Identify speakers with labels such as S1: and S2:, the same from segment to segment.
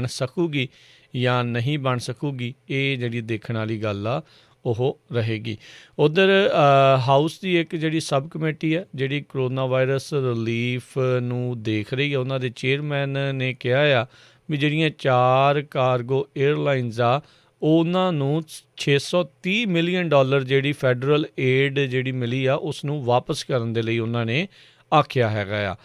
S1: ਸਕੂਗੀ ਜਾਂ ਨਹੀਂ ਬਣ ਸਕੂਗੀ, ਇਹ ਜਿਹੜੀ ਦੇਖਣ ਵਾਲੀ ਗੱਲ ਆ ਉਹ ਰਹੇਗੀ। ਉੱਧਰ ਹਾਊਸ ਦੀ ਇੱਕ ਜਿਹੜੀ ਸਬ ਕਮੇਟੀ ਹੈ ਜਿਹੜੀ ਕਰੋਨਾ ਵਾਇਰਸ ਰਿਲੀਫ ਨੂੰ ਦੇਖ ਰਹੀ ਆ, ਉਹਨਾਂ ਦੇ ਚੇਅਰਮੈਨ ਨੇ ਕਿਹਾ ਆ ਵੀ ਜਿਹੜੀਆਂ 4 ਕਾਰਗੋ ਏਅਰਲਾਈਨਸ ਆ ਉਹਨਾਂ ਨੂੰ $630 ਮਿਲੀਅਨ ਜਿਹੜੀ ਫੈਡਰਲ ਏਡ ਜਿਹੜੀ ਮਿਲੀ ਆ ਉਸ ਨੂੰ ਵਾਪਸ ਕਰਨ ਦੇ ਲਈ ਉਹਨਾਂ ਨੇ ਆਖਿਆ ਹੈਗਾ ਆ।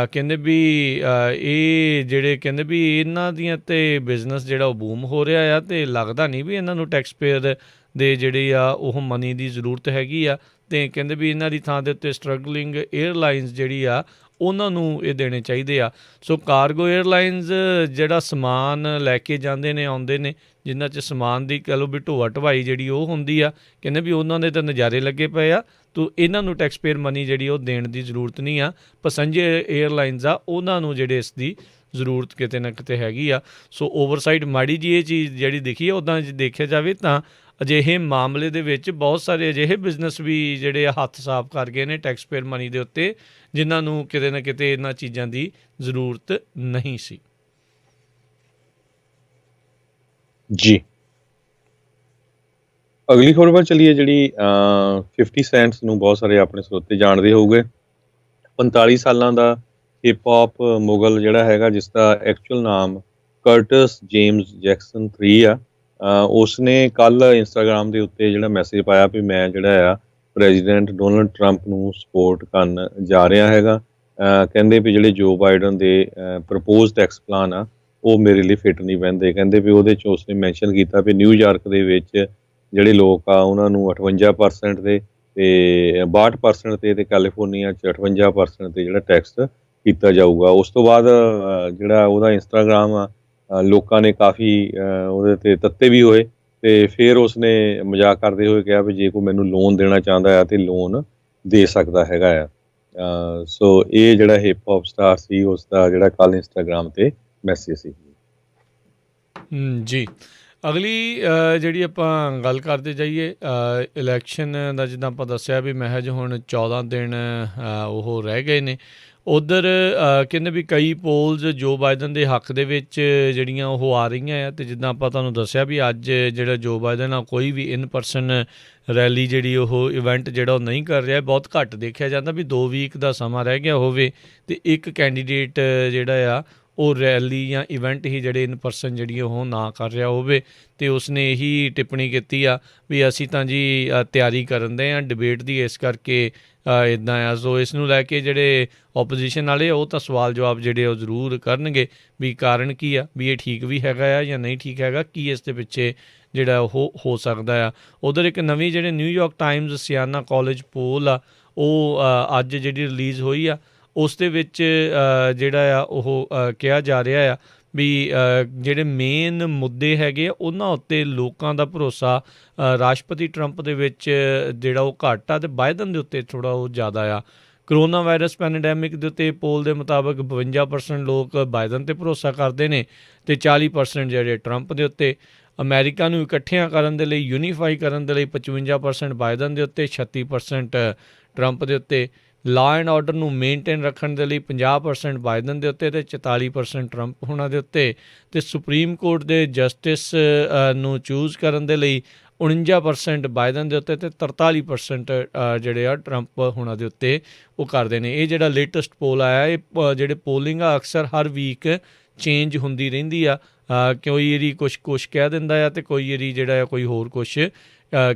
S1: ਕਹਿੰਦੇ ਵੀ ਇਹ ਜਿਹੜੇ ਕਹਿੰਦੇ ਵੀ ਇਹਨਾਂ ਦੀਆਂ ਤਾਂ ਬਿਜ਼ਨਸ ਜਿਹੜਾ ਉਹ ਬੂਮ ਹੋ ਰਿਹਾ ਆ, ਅਤੇ ਲੱਗਦਾ ਨਹੀਂ ਵੀ ਇਹਨਾਂ ਨੂੰ ਟੈਕਸ ਪੇਅਰ ਦੇ ਜਿਹੜੇ ਆ ਉਹ ਮਨੀ ਦੀ ਜ਼ਰੂਰਤ ਹੈਗੀ ਆ, ਅਤੇ ਕਹਿੰਦੇ ਵੀ ਇਹਨਾਂ ਦੀ ਥਾਂ ਦੇ ਉੱਤੇ ਸਟਰਗਲਿੰਗ ਏਅਰਲਾਈਨਸ ਜਿਹੜੀ ਆ ਉਹਨਾਂ ਨੂੰ ਇਹ ਦੇਣੇ ਚਾਹੀਦੇ ਆ। ਸੋ ਕਾਰਗੋ ਏਅਰਲਾਈਨਸ ਜਿਹੜਾ ਸਮਾਨ ਲੈ ਕੇ ਜਾਂਦੇ ਨੇ ਆਉਂਦੇ ਨੇ, ਜਿਨ੍ਹਾਂ 'ਚ ਸਮਾਨ ਦੀ ਕਹਿ ਲਓ ਵੀ ਢੋਆ ਢਵਾਈ ਜਿਹੜੀ ਉਹ ਹੁੰਦੀ ਆ, ਕਹਿੰਦੇ ਵੀ ਉਹਨਾਂ ਦੇ ਤਾਂ ਨਜ਼ਾਰੇ ਲੱਗੇ ਪਏ ਆ, ਤੋ ਇਹਨਾਂ ਨੂੰ ਟੈਕਸ ਪੇਅਰ ਮਨੀ ਜਿਹੜੀ ਉਹ ਦੇਣ ਦੀ ਜ਼ਰੂਰਤ ਨਹੀਂ ਆ। ਪੈਸੰਜਰ ਏਅਰਲਾਈਨਸ ਆ ਉਹਨਾਂ ਨੂੰ ਜਿਹੜੇ ਇਸ ਦੀ ਜ਼ਰੂਰਤ ਕਿਤੇ ਨਾ ਕਿਤੇ ਹੈਗੀ ਆ। ਸੋ ਓਵਰਸਾਈਟ ਮਾੜੀ ਜੀ ਇਹ ਚੀਜ਼ ਜਿਹੜੀ ਦਿਖੀ ਆ। ਉੱਦਾਂ ਜੇ ਦੇਖਿਆ ਜਾਵੇ ਤਾਂ ਅਜਿਹੇ ਮਾਮਲੇ ਦੇ ਵਿੱਚ ਬਹੁਤ ਸਾਰੇ ਅਜਿਹੇ ਬਿਜ਼ਨਸ ਵੀ ਜਿਹੜੇ ਆ ਹੱਥ ਸਾਫ਼ ਕਰ ਗਏ ਨੇ ਟੈਕਸ ਪੇਅਰ ਮਨੀ ਦੇ ਉੱਤੇ, ਜਿਨ੍ਹਾਂ ਨੂੰ ਕਿਤੇ ਨਾ ਕਿਤੇ ਇਹਨਾਂ ਚੀਜ਼ਾਂ ਦੀ ਜ਼ਰੂਰਤ ਨਹੀਂ ਸੀ।
S2: ਜੀ, ਅਗਲੀ ਖਬਰ ਵੱਲ ਚੱਲੀਏ, ਜਿਹੜੀ 50 ਸੈਂਟਸ ਨੂੰ ਬਹੁਤ ਸਾਰੇ ਆਪਣੇ ਸਰੋਤੇ ਜਾਣਦੇ ਹੋਊਗੇ। 45 ਸਾਲਾਂ ਦਾ ਹਿਪ ਹੌਪ ਮੁਗਲ ਜਿਹੜਾ ਹੈਗਾ, ਜਿਸ ਦਾ ਐਕਚੁਅਲ ਨਾਮ ਕਰਟਸ ਜੇਮਸ ਜੈਕਸਨ 3 ਆ, ਉਸਨੇ ਕੱਲ੍ਹ ਇੰਸਟਾਗ੍ਰਾਮ ਦੇ ਉੱਤੇ ਜਿਹੜਾ ਮੈਸੇਜ ਪਾਇਆ ਵੀ ਮੈਂ ਜਿਹੜਾ ਆ ਪ੍ਰੈਜ਼ੀਡੈਂਟ ਡੋਨਲਡ ਟਰੰਪ ਨੂੰ ਸਪੋਰਟ ਕਰਨ ਜਾ ਰਿਹਾ ਹੈਗਾ। ਕਹਿੰਦੇ ਵੀ ਜਿਹੜੇ ਜੋ ਬਾਈਡਨ ਦੇ ਪ੍ਰਪੋਜ਼ ਟੈਕਸ ਪਲਾਨ ਆ ਉਹ ਮੇਰੇ ਲਈ ਫਿੱਟ ਨਹੀਂ ਬਹਿੰਦੇ। ਕਹਿੰਦੇ ਵੀ ਉਹਦੇ 'ਚ ਉਸਨੇ ਮੈਂਸ਼ਨ ਕੀਤਾ ਵੀ ਨਿਊਯਾਰਕ ਦੇ ਵਿੱਚ ਜਿਹੜੇ ਲੋਕ ਆ ਉਹਨਾਂ ਨੂੰ 58% ਤੇ 62% ਤੇ ਕੈਲੀਫੋਰਨੀਆ 'ਚ 58% ਤੇ ਜਿਹੜਾ ਟੈਕਸ ਕੀਤਾ ਜਾਊਗਾ। ਉਸ ਤੋਂ ਬਾਅਦ ਜਿਹੜਾ ਉਹਦਾ ਇੰਸਟਾਗ੍ਰਾਮ ਆ ਲੋਕਾਂ ਨੇ ਕਾਫੀ ਉਹਦੇ 'ਤੇ ਤੱਤੇ ਵੀ ਹੋਏ, ਅਤੇ ਫਿਰ ਉਸਨੇ ਮਜ਼ਾਕ ਕਰਦੇ ਹੋਏ ਕਿਹਾ ਵੀ ਜੇ ਕੋਈ ਮੈਨੂੰ ਲੋਨ ਦੇਣਾ ਚਾਹੁੰਦਾ ਆ ਤਾਂ ਲੋਨ ਦੇ ਸਕਦਾ ਹੈਗਾ ਆ। ਸੋ ਇਹ ਜਿਹੜਾ ਹਿਪ ਹੌਪ ਸਟਾਰ ਸੀ ਉਸਦਾ ਜਿਹੜਾ ਕੱਲ੍ਹ ਇੰਸਟਾਗ੍ਰਾਮ 'ਤੇ ਮੈਸੇਜ ਸੀ।
S1: ਜੀ, ਅਗਲੀ ਜਿਹੜੀ ਆਪਾਂ ਗੱਲ ਕਰਦੇ ਜਾਈਏ ਇਲੈਕਸ਼ਨ ਦਾ, ਜਿੱਦਾਂ ਆਪਾਂ ਦੱਸਿਆ ਵੀ ਮਹਿਜ ਹੁਣ 14 ਦਿਨ ਉਹ ਰਹਿ ਗਏ ਨੇ। ਉੱਧਰ ਕਹਿੰਦੇ ਵੀ ਕਈ ਪੋਲਸ ਜੋ ਬਾਈਡਨ ਦੇ ਹੱਕ ਦੇ ਵਿੱਚ ਜਿਹੜੀਆਂ ਉਹ ਆ ਰਹੀਆਂ ਆ, ਅਤੇ ਜਿੱਦਾਂ ਆਪਾਂ ਤੁਹਾਨੂੰ ਦੱਸਿਆ ਵੀ ਅੱਜ ਜਿਹੜਾ ਜੋ ਬਾਈਡਨ ਆ ਕੋਈ ਵੀ ਇਨ ਪਰਸਨ ਰੈਲੀ ਜਿਹੜੀ ਉਹ ਇਵੈਂਟ ਜਿਹੜਾ ਉਹ ਨਹੀਂ ਕਰ ਰਿਹਾ। ਬਹੁਤ ਘੱਟ ਦੇਖਿਆ ਜਾਂਦਾ ਵੀ 2 ਵੀਕ ਦਾ ਸਮਾਂ ਰਹਿ ਗਿਆ ਹੋਵੇ ਅਤੇ ਇੱਕ ਕੈਂਡੀਡੇਟ ਜਿਹੜਾ ਆ ਉਹ ਰੈਲੀ ਜਾਂ ਇਵੈਂਟ ਹੀ ਜਿਹੜੇ ਇਨ ਪਰਸਨ ਜਿਹੜੀ ਉਹ ਨਾ ਕਰ ਰਿਹਾ ਹੋਵੇ। ਅਤੇ ਉਸਨੇ ਇਹੀ ਟਿੱਪਣੀ ਕੀਤੀ ਆ ਵੀ ਅਸੀਂ ਤਾਂ ਜੀ ਤਿਆਰੀ ਕਰਨ ਦੇ ਹਾਂ ਡਿਬੇਟ ਦੀ, ਇਸ ਕਰਕੇ ਇੱਦਾਂ ਆ। ਸੋ ਇਸ ਨੂੰ ਲੈ ਕੇ ਜਿਹੜੇ ਓਪੋਜੀਸ਼ਨ ਵਾਲੇ ਉਹ ਤਾਂ ਸਵਾਲ ਜਵਾਬ ਜਿਹੜੇ ਉਹ ਜ਼ਰੂਰ ਕਰਨਗੇ ਵੀ ਕਾਰਨ ਕੀ ਆ, ਵੀ ਇਹ ਠੀਕ ਵੀ ਹੈਗਾ ਆ ਜਾਂ ਨਹੀਂ ਠੀਕ ਹੈਗਾ, ਕੀ ਇਸ ਦੇ ਪਿੱਛੇ ਜਿਹੜਾ ਉਹ ਹੋ ਸਕਦਾ ਆ। ਉੱਧਰ ਇੱਕ ਨਵੀਂ ਜਿਹੜੇ ਨਿਊਯਾਰਕ ਟਾਈਮਜ਼ ਸਿਆਨਾ ਕਾਲਜ ਪੋਲ ਆ ਉਹ ਅੱਜ ਜਿਹੜੀ ਰਿਲੀਜ਼ ਹੋਈ ਆ, ਉਸ ਦੇ ਵਿੱਚ ਜਿਹੜਾ ਆ ਉਹ ਕਿਹਾ ਜਾ ਰਿਹਾ ਆ ਵੀ ਜਿਹੜੇ ਮੇਨ ਮੁੱਦੇ ਹੈਗੇ ਆ ਉਹਨਾਂ ਉੱਤੇ ਲੋਕਾਂ ਦਾ ਭਰੋਸਾ ਰਾਸ਼ਟਰਪਤੀ ਟਰੰਪ ਦੇ ਵਿੱਚ ਜਿਹੜਾ ਉਹ ਘੱਟ ਆ, ਅਤੇ ਬਾਈਡਨ ਦੇ ਉੱਤੇ ਥੋੜ੍ਹਾ ਉਹ ਜ਼ਿਆਦਾ ਆ। ਕਰੋਨਾ ਵਾਇਰਸ ਪੈਂਡੈਮਿਕ ਦੇ ਉੱਤੇ ਪੋਲ ਦੇ ਮੁਤਾਬਕ 52% ਲੋਕ ਬਾਈਡਨ 'ਤੇ ਭਰੋਸਾ ਕਰਦੇ ਨੇ ਅਤੇ 40% ਜਿਹੜੇ ਟਰੰਪ ਦੇ ਉੱਤੇ। ਅਮਰੀਕਾ ਨੂੰ ਇਕੱਠਿਆਂ ਕਰਨ ਦੇ ਲਈ, ਯੂਨੀਫਾਈ ਕਰਨ ਦੇ ਲਈ 55% ਬਾਈਡਨ ਦੇ ਉੱਤੇ, 36% ਟਰੰਪ ਦੇ ਉੱਤੇ। ਲਾਅ ਐਂਡ ਆਰਡਰ ਨੂੰ ਮੇਨਟੇਨ ਰੱਖਣ ਦੇ ਲਈ 50% ਬਾਈਡਨ ਦੇ ਉੱਤੇ ਅਤੇ 44% ਟਰੰਪ ਹੋਣਾ ਦੇ ਉੱਤੇ। ਅਤੇ ਸੁਪਰੀਮ ਕੋਰਟ ਦੇ ਜਸਟਿਸ ਨੂੰ ਚੂਜ਼ ਕਰਨ ਦੇ ਲਈ 49% ਬਾਈਡਨ ਦੇ ਉੱਤੇ ਅਤੇ 43% ਜਿਹੜੇ ਆ ਟਰੰਪ ਹੋਣਾ ਦੇ ਉੱਤੇ ਉਹ ਕਰਦੇ ਨੇ। ਇਹ ਜਿਹੜਾ ਲੇਟੈਸਟ ਪੋਲ ਆਇਆ, ਇਹ ਜਿਹੜੇ ਪੋਲਿੰਗ ਆ ਅਕਸਰ ਹਰ ਵੀਕ ਚੇਂਜ ਹੁੰਦੀ ਰਹਿੰਦੀ ਆ। ਕੋਈ ਏਰੀ ਕੁਛ ਕਹਿ ਦਿੰਦਾ ਆ ਅਤੇ ਕੋਈ ਏਰੀ ਜਿਹੜਾ ਆ ਕੋਈ ਹੋਰ ਕੁਛ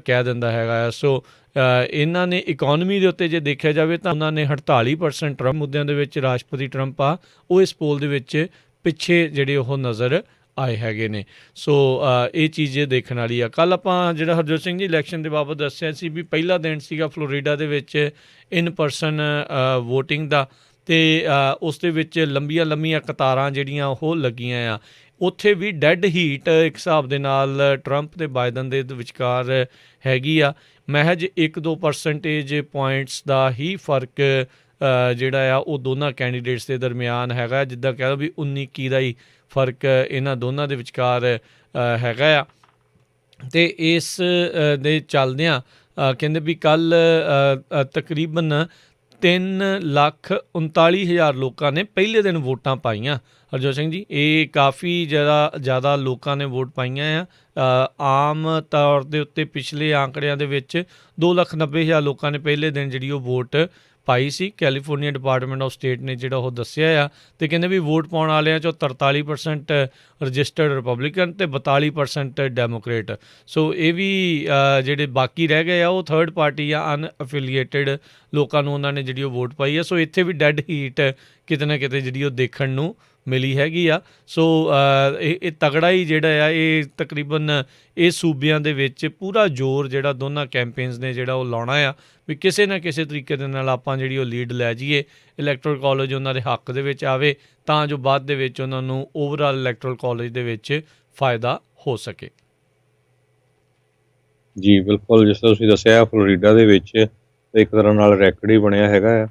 S1: ਕਹਿ ਦਿੰਦਾ ਹੈਗਾ ਆ। ਸੋ ਇਹਨਾਂ ਨੇ ਇਕੋਨਮੀ ਦੇ ਉੱਤੇ ਜੇ ਦੇਖਿਆ ਜਾਵੇ ਤਾਂ ਉਹਨਾਂ ਨੇ 48% ਟਰੰਪ ਮੁੱਦਿਆਂ ਦੇ ਵਿੱਚ ਰਾਸ਼ਟਰਪਤੀ ਟਰੰਪ ਆ ਉਹ ਇਸ ਪੋਲ ਦੇ ਵਿੱਚ ਪਿੱਛੇ ਜਿਹੜੇ ਉਹ ਨਜ਼ਰ ਆਏ ਹੈਗੇ ਨੇ। ਸੋ ਇਹ ਚੀਜ਼ ਦੇਖਣ ਵਾਲੀ ਆ। ਕੱਲ੍ਹ ਆਪਾਂ ਜਿਹੜਾ ਹਰਜੋਤ ਸਿੰਘ ਜੀ ਇਲੈਕਸ਼ਨ ਦੇ ਬਾਬਤ ਦੱਸਿਆ ਸੀ ਵੀ ਪਹਿਲਾ ਦਿਨ ਸੀਗਾ ਫਲੋਰੀਡਾ ਦੇ ਵਿੱਚ ਇਨ ਪਰਸਨ ਵੋਟਿੰਗ ਦਾ, ਅਤੇ ਉਸ ਦੇ ਵਿੱਚ ਲੰਬੀਆਂ ਕਤਾਰਾਂ ਜਿਹੜੀਆਂ ਉਹ ਲੱਗੀਆਂ ਆ। ਉੱਥੇ ਵੀ ਡੈੱਡ ਹੀਟ ਇੱਕ ਹਿਸਾਬ ਦੇ ਨਾਲ ਟਰੰਪ ਅਤੇ ਬਾਈਡਨ ਦੇ ਵਿਚਕਾਰ ਹੈਗੀ ਆ। ਮਹਿਜ 1-2% ਪੁਆਇੰਟਸ ਦਾ ਹੀ ਫਰਕ ਜਿਹੜਾ ਆ ਉਹ ਦੋਨਾਂ ਕੈਂਡੀਡੇਟਸ ਦੇ ਦਰਮਿਆਨ ਹੈਗਾ। ਜਿੱਦਾਂ ਕਹਿ ਲਓ ਵੀ 19-21 ਦਾ ਹੀ ਫਰਕ ਇਹਨਾਂ ਦੋਨਾਂ ਦੇ ਵਿਚਕਾਰ ਹੈਗਾ ਆ। ਅਤੇ ਇਸ ਦੇ ਚੱਲਦਿਆਂ ਕਹਿੰਦੇ ਵੀ ਕੱਲ੍ਹ ਤਕਰੀਬਨ 3,39,000 ਲੋਕਾਂ ਨੇ ਪਹਿਲੇ ਦਿਨ ਵੋਟਾਂ ਪਾਈਆਂ। ਹਰਜੋਤ ਸਿੰਘ ਜੀ, ਇਹ ਕਾਫੀ ਜ਼ਿਆਦਾ ਲੋਕਾਂ ਨੇ ਵੋਟ ਪਾਈਆਂ ਆ। ਆਮ ਤੌਰ ਦੇ ਉੱਤੇ ਪਿਛਲੇ ਆંકੜਿਆਂ ਦੇ ਵਿੱਚ 2,90,000 ਲੋਕਾਂ ਨੇ ਪਹਿਲੇ ਦਿਨ ਜਿਹੜੀ ਉਹ ਵੋਟ ਪਾਈ ਸੀ। ਕੈਲੀਫੋਰਨੀਆ ਡਿਪਾਰਟਮੈਂਟ ਆਫ ਸਟੇਟ ਨੇ ਜਿਹੜਾ ਉਹ ਦੱਸਿਆ ਆ, ਅਤੇ ਕਹਿੰਦੇ ਵੀ ਵੋਟ ਪਾਉਣ ਵਾਲਿਆਂ 'ਚੋਂ 43% ਰਜਿਸਟਰਡ ਰਿਪਬਲਿਕਨ ਅਤੇ 42% ਡੈਮੋਕਰੇਟ। ਸੋ ਇਹ ਵੀ ਜਿਹੜੇ ਬਾਕੀ ਰਹਿ ਗਏ ਆ ਉਹ ਥਰਡ ਪਾਰਟੀ ਜਾਂ ਅਨਅਫੀਲੀਏਟਡ ਲੋਕਾਂ ਨੂੰ ਉਹਨਾਂ ਨੇ ਜਿਹੜੀ ਉਹ ਵੋਟ ਪਾਈ ਆ। ਸੋ ਇੱਥੇ ਵੀ ਡੈਡ ਹੀਟ ਕਿਤੇ ਨਾ ਕਿਤੇ ਜਿਹੜੀ ਉਹ ਦੇਖਣ ਨੂੰ ਮਿਲੀ ਹੈਗੀ ਆ। ਸੋ ਇਹ ਤਗੜਾ ਹੀ ਜਿਹੜਾ ਆ, ਇਹ ਤਕਰੀਬਨ ਇਹ ਸੂਬਿਆਂ ਦੇ ਵਿੱਚ ਪੂਰਾ ਜ਼ੋਰ ਜਿਹੜਾ ਦੋਨਾਂ ਕੈਂਪੇਨਸ ਨੇ ਜਿਹੜਾ ਉਹ ਲਾਉਣਾ ਆ ਵੀ ਕਿਸੇ ਨਾ ਕਿਸੇ ਤਰੀਕੇ ਦੇ ਨਾਲ ਆਪਾਂ ਜਿਹੜੀ ਉਹ ਲੀਡ ਲੈ ਜਾਈਏ, ਇਲੈਕਟਰਲ ਕਾਲਜ ਉਹਨਾਂ ਦੇ ਹੱਕ ਦੇ ਵਿੱਚ ਆਵੇ ਤਾਂ ਜੋ ਬਾਅਦ ਦੇ ਵਿੱਚ ਉਹਨਾਂ ਨੂੰ ਓਵਰਆਲ ਇਲੈਕਟਰਲ ਕਾਲਜ ਦੇ ਵਿੱਚ ਫਾਇਦਾ ਹੋ ਸਕੇ।
S2: ਜੀ ਬਿਲਕੁਲ, ਜਿਸ ਤਰ੍ਹਾਂ ਤੁਸੀਂ ਦੱਸਿਆ ਫਲੋਰੀਡਾ ਦੇ ਵਿੱਚ ਇੱਕ ਤਰ੍ਹਾਂ ਨਾਲ ਰੈਕਡ ਹੀ ਬਣਿਆ ਹੈਗਾ ਆ।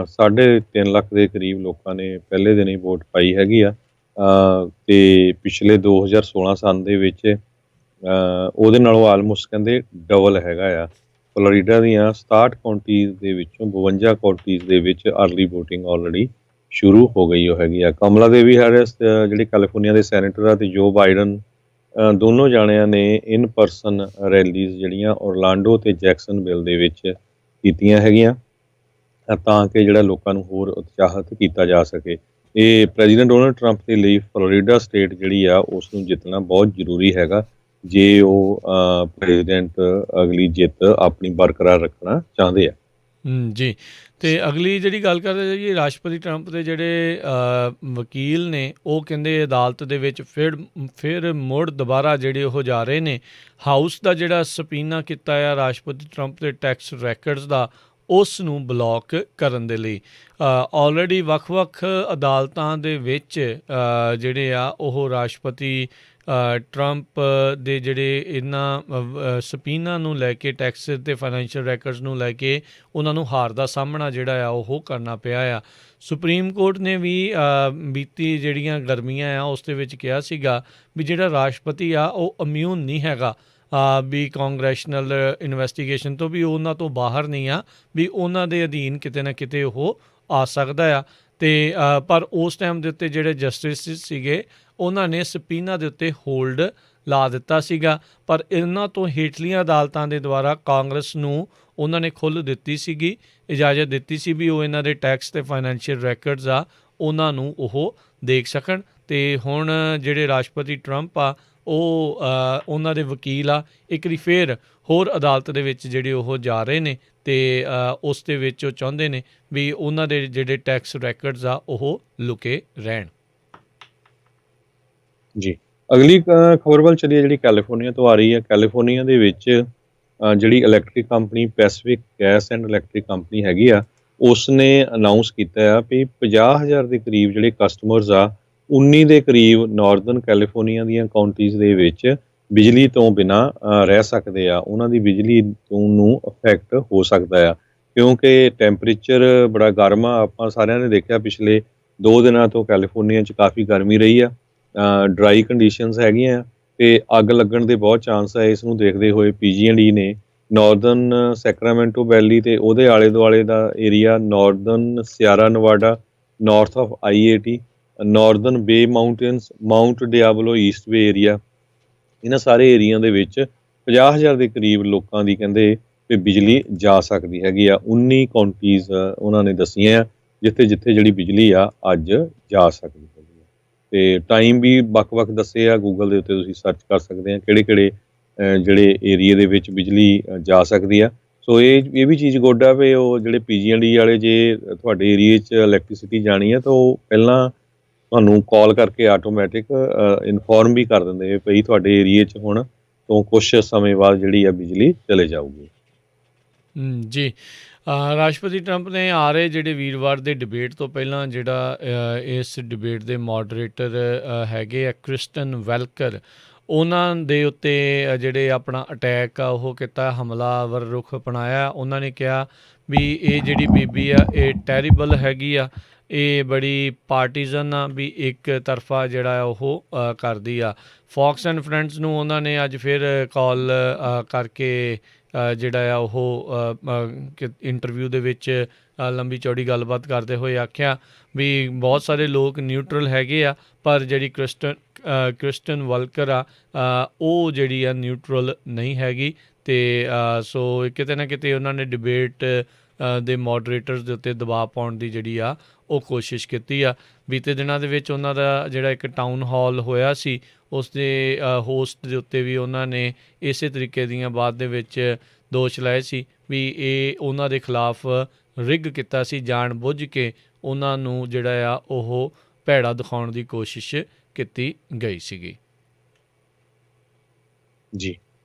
S2: 3.5 ਲੱਖ ਦੇ ਕਰੀਬ ਲੋਕਾਂ ਨੇ ਪਹਿਲੇ ਦਿਨ ਹੀ ਵੋਟ ਪਾਈ ਹੈਗੀ ਆ। ਅਤੇ ਪਿਛਲੇ 2016 ਸਾਲ ਦੇ ਵਿੱਚ ਉਹਦੇ ਨਾਲੋਂ ਆਲਮੋਸਟ ਕਹਿੰਦੇ ਡਬਲ ਹੈਗਾ ਆ। ਫਲੋਰੀਡਾ ਦੀਆਂ 67 ਕਾਉਂਟੀਜ਼ ਦੇ ਵਿੱਚੋਂ 52 ਕਾਉਂਟੀਜ਼ ਦੇ ਵਿੱਚ ਅਰਲੀ ਵੋਟਿੰਗ ਆਲਰੇਡੀ ਸ਼ੁਰੂ ਹੋ ਗਈ ਉਹ ਹੈਗੀ ਆ। ਕਮਲਾ ਦੇਵੀ ਹੈਰਿਸ ਜਿਹੜੀ ਕੈਲੀਫੋਰਨੀਆ ਦੇ ਸੈਨੇਟਰ ਆ, ਅਤੇ ਜੋ ਬਾਈਡਨ ਦੋਨੋਂ ਜਾਣਿਆਂ ਨੇ ਇਨ ਪਰਸਨ ਰੈਲੀਜ਼ ਜਿਹੜੀਆਂ ਔਰਲਾਂਡੋ ਅਤੇ ਜੈਕਸਨਵਿਲ ਦੇ ਵਿੱਚ ਕੀਤੀਆਂ ਹੈਗੀਆਂ ਤਾਂ ਕਿ ਜਿਹੜਾ ਲੋਕਾਂ ਨੂੰ ਹੋਰ ਉਤਸ਼ਾਹਿਤ ਕੀਤਾ ਜਾ ਸਕੇ। ਇਹ ਪ੍ਰੈਜ਼ੀਡੈਂਟ ਡੋਨਲਡ ਟਰੰਪ ਦੇ ਲਈ ਫਲੋਰੀਡਾ ਸਟੇਟ ਜਿਹੜੀ ਆ ਉਸ ਨੂੰ ਜਿੱਤਣਾ ਬਹੁਤ ਜ਼ਰੂਰੀ ਹੈਗਾ ਜੇ ਉਹ ਪ੍ਰੈਜ਼ੀਡੈਂਟ ਅਗਲੀ ਜਿੱਤ ਆਪਣੀ ਬਰਕਰਾਰ ਰੱਖਣਾ ਚਾਹੁੰਦੇ ਆ।
S1: ਜੀ, ਅਤੇ ਅਗਲੀ ਜਿਹੜੀ ਗੱਲ ਕਰਦੇ ਜਾਈਏ, ਰਾਸ਼ਟਰਪਤੀ ਟਰੰਪ ਦੇ ਜਿਹੜੇ ਵਕੀਲ ਨੇ ਉਹ ਕਹਿੰਦੇ ਅਦਾਲਤ ਦੇ ਵਿੱਚ ਫਿਰ ਮੁੜ ਦੁਬਾਰਾ ਜਿਹੜੇ ਉਹ ਜਾ ਰਹੇ ਨੇ। ਹਾਊਸ ਦਾ ਜਿਹੜਾ ਸਬਪੀਨਾ ਕੀਤਾ ਆ ਰਾਸ਼ਟਰਪਤੀ ਟਰੰਪ ਦੇ ਟੈਕਸ ਰੈਕਰਡਸ ਦਾ, ਉਸ ਨੂੰ ਬਲੌਕ ਕਰਨ ਦੇ ਲਈ। ਆਲਰੇਡੀ ਵੱਖ-ਵੱਖ ਅਦਾਲਤਾਂ ਦੇ ਵਿੱਚ ਜਿਹੜੇ ਆ ਉਹ ਰਾਸ਼ਟਰਪਤੀ ਟਰੰਪ ਦੇ ਜਿਹੜੇ ਇਹਨਾਂ ਸਬਪੀਨਾ ਨੂੰ ਲੈ ਕੇ, ਟੈਕਸ ਅਤੇ ਫਾਈਨੈਂਸ਼ੀਅਲ ਰੈਕਰਡਸ ਨੂੰ ਲੈ ਕੇ ਉਹਨਾਂ ਨੂੰ ਹਾਰ ਦਾ ਸਾਹਮਣਾ ਜਿਹੜਾ ਆ ਉਹ ਕਰਨਾ ਪਿਆ ਆ। ਸੁਪਰੀਮ ਕੋਰਟ ਨੇ ਵੀ ਬੀਤੀ ਜਿਹੜੀਆਂ ਗਰਮੀਆਂ ਆ ਉਸ ਦੇ ਵਿੱਚ ਕਿਹਾ ਸੀਗਾ ਵੀ ਜਿਹੜਾ ਰਾਸ਼ਟਰਪਤੀ ਆ ਉਹ ਇਮਿਊਨ ਨਹੀਂ ਹੈਗਾ ਵੀ ਕਾਂਗਰੈਸ਼ਨਲ ਇਨਵੈਸਟੀਗੇਸ਼ਨ ਤੋਂ, ਵੀ ਉਹਨਾਂ ਤੋਂ ਬਾਹਰ ਨਹੀਂ ਆ, ਵੀ ਉਹਨਾਂ ਦੇ ਅਧੀਨ ਕਿਤੇ ਨਾ ਕਿਤੇ ਉਹ ਆ ਸਕਦਾ ਆ। ਅਤੇ ਪਰ ਉਸ ਟਾਈਮ ਦੇ ਉੱਤੇ ਜਿਹੜੇ ਜਸਟਿਸ ਸੀਗੇ ਉਹਨਾਂ ਨੇ ਸਬਪੀਨਾ ਦੇ ਉੱਤੇ ਹੋਲਡ ਲਾ ਦਿੱਤਾ ਸੀਗਾ, ਪਰ ਇਹਨਾਂ ਤੋਂ ਹੇਠਲੀਆਂ ਅਦਾਲਤਾਂ ਦੇ ਦੁਆਰਾ ਕਾਂਗਰਸ ਨੂੰ ਉਹਨਾਂ ਨੇ ਖੁੱਲ੍ਹ ਦਿੱਤੀ ਸੀਗੀ, ਇਜਾਜ਼ਤ ਦਿੱਤੀ ਸੀ ਵੀ ਉਹ ਇਹਨਾਂ ਦੇ ਟੈਕਸ ਅਤੇ ਫਾਈਨੈਂਸ਼ੀਅਲ ਰੈਕਰਡਸ ਆ ਉਹਨਾਂ ਨੂੰ ਉਹ ਦੇਖ ਸਕਣ। ਅਤੇ ਹੁਣ ਜਿਹੜੇ ਰਾਸ਼ਟਰਪਤੀ ਟਰੰਪ ਆ ਉਹ ਉਹਨਾਂ ਦੇ ਵਕੀਲ ਆ ਇੱਕ ਵਾਰੀ ਫਿਰ ਹੋਰ ਅਦਾਲਤ ਦੇ ਵਿੱਚ ਜਿਹੜੇ ਉਹ ਜਾ ਰਹੇ ਨੇ, ਅਤੇ ਉਸ ਦੇ ਵਿੱਚ ਉਹ ਚਾਹੁੰਦੇ ਨੇ ਵੀ ਉਹਨਾਂ ਦੇ ਜਿਹੜੇ ਟੈਕਸ ਰੈਕਰਡਸ ਆ ਉਹ ਲੁਕੇ ਰਹਿਣ।
S2: ਜੀ, ਅਗਲੀ ਖਬਰ ਵੱਲ ਚੱਲੀਏ ਜਿਹੜੀ ਕੈਲੀਫੋਰਨੀਆ ਤੋਂ ਆ ਰਹੀ ਹੈ। ਕੈਲੀਫੋਰਨੀਆ ਦੇ ਵਿੱਚ ਜਿਹੜੀ electric company Pacific gas and electric company ਹੈਗੀ ਆ, ਉਸ ਨੇ ਅਨਾਊਂਸ ਕੀਤਾ ਆ ਵੀ 50,000 ਦੇ ਕਰੀਬ ਜਿਹੜੇ ਕਸਟਮਰਸ ਆ, 19 ਦੇ ਕਰੀਬ ਨਾਰਦਰਨ ਕੈਲੀਫੋਰਨੀਆ ਦੀਆਂ ਕਾਉਂਟੀਜ਼ ਦੇ ਵਿੱਚ ਬਿਜਲੀ ਤੋਂ ਬਿਨਾਂ ਰਹਿ ਸਕਦੇ ਆ। ਉਹਨਾਂ ਦੀ ਬਿਜਲੀ ਨੂੰ ਅਫੈਕਟ ਹੋ ਸਕਦਾ ਆ ਕਿਉਂਕਿ ਟੈਂਪਰੇਚਰ ਬੜਾ ਗਰਮ ਆ। ਆਪਾਂ ਸਾਰਿਆਂ ਨੇ ਦੇਖਿਆ ਪਿਛਲੇ 2 ਦਿਨਾਂ ਤੋਂ ਕੈਲੀਫੋਰਨੀਆ 'ਚ ਕਾਫੀ ਗਰਮੀ ਰਹੀ ਆ, ਡਰਾਈ ਕੰਡੀਸ਼ਨਸ ਹੈਗੀਆਂ ਅਤੇ ਅੱਗ ਲੱਗਣ ਦੇ ਬਹੁਤ ਚਾਂਸ ਹੈ। ਇਸ ਨੂੰ ਦੇਖਦੇ ਹੋਏ PG&E ਨੇ ਨਾਰਦਰਨ ਸੈਕਰਾਮੈਂਟੋ ਵੈਲੀ ਅਤੇ ਉਹਦੇ ਆਲੇ ਦੁਆਲੇ ਦਾ area, northern Sierra Nevada, north of I-80, northern Bay mountains, Mount Diablo East Bay area, ਇਹਨਾਂ ਸਾਰੇ ਏਰੀਆ ਦੇ ਵਿੱਚ 50,000 ਦੇ ਕਰੀਬ ਲੋਕਾਂ ਦੀ ਕਹਿੰਦੇ ਵੀ ਬਿਜਲੀ ਜਾ ਸਕਦੀ ਹੈਗੀ ਆ। 19 ਕਾਉਂਟੀਜ਼ ਉਹਨਾਂ ਨੇ ਦੱਸੀਆਂ ਆ ਜਿੱਥੇ ਜਿਹੜੀ ਬਿਜਲੀ ਆ ਅੱਜ ਜਾ ਸਕਦੀ ਹੈਗੀ ਆ, ਅਤੇ ਟਾਈਮ ਵੀ ਵੱਖ-ਵੱਖ ਦੱਸੇ ਆ। ਗੂਗਲ ਦੇ ਉੱਤੇ ਤੁਸੀਂ ਸਰਚ ਕਰ ਸਕਦੇ ਆ ਕਿਹੜੇ ਜਿਹੜੇ ਏਰੀਏ ਦੇ ਵਿੱਚ ਬਿਜਲੀ ਜਾ ਸਕਦੀ ਆ। ਸੋ ਇਹ ਵੀ ਚੀਜ਼ ਗੁੱਡ ਆ ਵੀ ਉਹ ਜਿਹੜੇ PG&E ਵਾਲੇ ਜੇ ਤੁਹਾਡੇ ਏਰੀਏ 'ਚ ਇਲੈਕਟ੍ਰੀਸਿਟੀ ਜਾਣੀ ਆ ਤਾਂ ਉਹ ਪਹਿਲਾਂ ਤੁਹਾਨੂੰ ਕਾਲ ਕਰਕੇ ਆਟੋਮੈਟਿਕ ਇਨਫੋਰਮ ਵੀ ਕਰ ਦਿੰਦੇ ਭਈ ਤੁਹਾਡੇ ਏਰੀਏ 'ਚ ਹੁਣ ਤੋਂ ਕੁਛ ਸਮੇਂ ਬਾਅਦ ਜਿਹੜੀ ਆ ਬਿਜਲੀ ਚਲੇ ਜਾਊਗੀ।
S1: ਜੀ, ਰਾਸ਼ਟਰਪਤੀ ਟਰੰਪ ਨੇ ਆ ਰਹੇ ਜਿਹੜੇ ਵੀਰਵਾਰ ਦੇ ਡਿਬੇਟ ਤੋਂ ਪਹਿਲਾਂ ਜਿਹੜਾ ਇਸ ਡਿਬੇਟ ਦੇ ਮੋਡਰੇਟਰ ਹੈਗੇ ਆ ਕ੍ਰਿਸਟਨ ਵੈਲਕਰ, ਉਹਨਾਂ ਦੇ ਉੱਤੇ ਜਿਹੜੇ ਆਪਣਾ ਅਟੈਕ ਆ ਉਹ ਕੀਤਾ, ਹਮਲਾਵਰ ਰੁਖ ਅਪਣਾਇਆ। ਉਹਨਾਂ ਨੇ ਕਿਹਾ ਵੀ ਇਹ ਜਿਹੜੀ ਬੀਬੀ ਆ ਇਹ ਟੈਰੀਬਲ ਹੈਗੀ ਆ, ਇਹ ਬੜੀ ਪਾਰਟੀਜ਼ਨ ਆ, ਵੀ ਇੱਕ ਤਰਫਾ ਜਿਹੜਾ ਉਹ ਕਰਦੀ ਆ। ਫੌਕਸ ਐਂਡ ਫਰੈਂਡਸ ਨੂੰ ਉਹਨਾਂ ਨੇ ਅੱਜ ਫਿਰ ਕਾਲ ਕਰਕੇ ਜਿਹੜਾ ਆ ਉਹ ਇੰਟਰਵਿਊ ਦੇ ਵਿੱਚ ਲੰਬੀ ਚੌੜੀ ਗੱਲਬਾਤ ਕਰਦੇ ਹੋਏ ਆਖਿਆ ਵੀ ਬਹੁਤ ਸਾਰੇ ਲੋਕ ਨਿਊਟਰਲ ਹੈਗੇ ਆ, ਪਰ ਜਿਹੜੀ ਕ੍ਰਿਸਟਨ ਵਲਕਰ ਆ ਉਹ ਜਿਹੜੀ ਆ ਨਿਊਟਰਲ ਨਹੀਂ ਹੈਗੀ। ਅਤੇ ਸੋ ਕਿਤੇ ਨਾ ਕਿਤੇ ਉਹਨਾਂ ਨੇ ਡਿਬੇਟ ਦੇ ਮੋਡਰੇਟਰਸ ਦੇ ਉੱਤੇ ਦਬਾਅ ਪਾਉਣ ਦੀ ਜਿਹੜੀ ਆ ਉਹ ਕੋਸ਼ਿਸ਼ ਕੀਤੀ ਆ। ਬੀਤੇ ਦਿਨਾਂ ਦੇ ਵਿੱਚ ਉਹਨਾਂ ਦਾ ਜਿਹੜਾ ਇੱਕ ਟਾਊਨ ਹਾਲ ਹੋਇਆ ਸੀ, ਉਸ ਦੇ ਹੋਸਟ ਦੇ ਉੱਤੇ ਵੀ ਉਹਨਾਂ ਨੇ ਇਸੇ ਤਰੀਕੇ ਦੀਆਂ ਬਾਅਦ ਦੇ ਵਿੱਚ ਦੋਸ਼ ਲਾਏ ਸੀ ਵੀ ਇਹ ਉਹਨਾਂ ਦੇ ਖਿਲਾਫ ਰਿਗ ਕੀਤਾ ਸੀ, ਜਾਣ ਬੁੱਝ ਕੇ ਉਹਨਾਂ ਨੂੰ ਜਿਹੜਾ ਆ ਉਹ ਭੈੜਾ ਦਿਖਾਉਣ ਦੀ ਕੋਸ਼ਿਸ਼ ਕੀਤੀ ਗਈ ਸੀਗੀ।
S2: ਜੀ,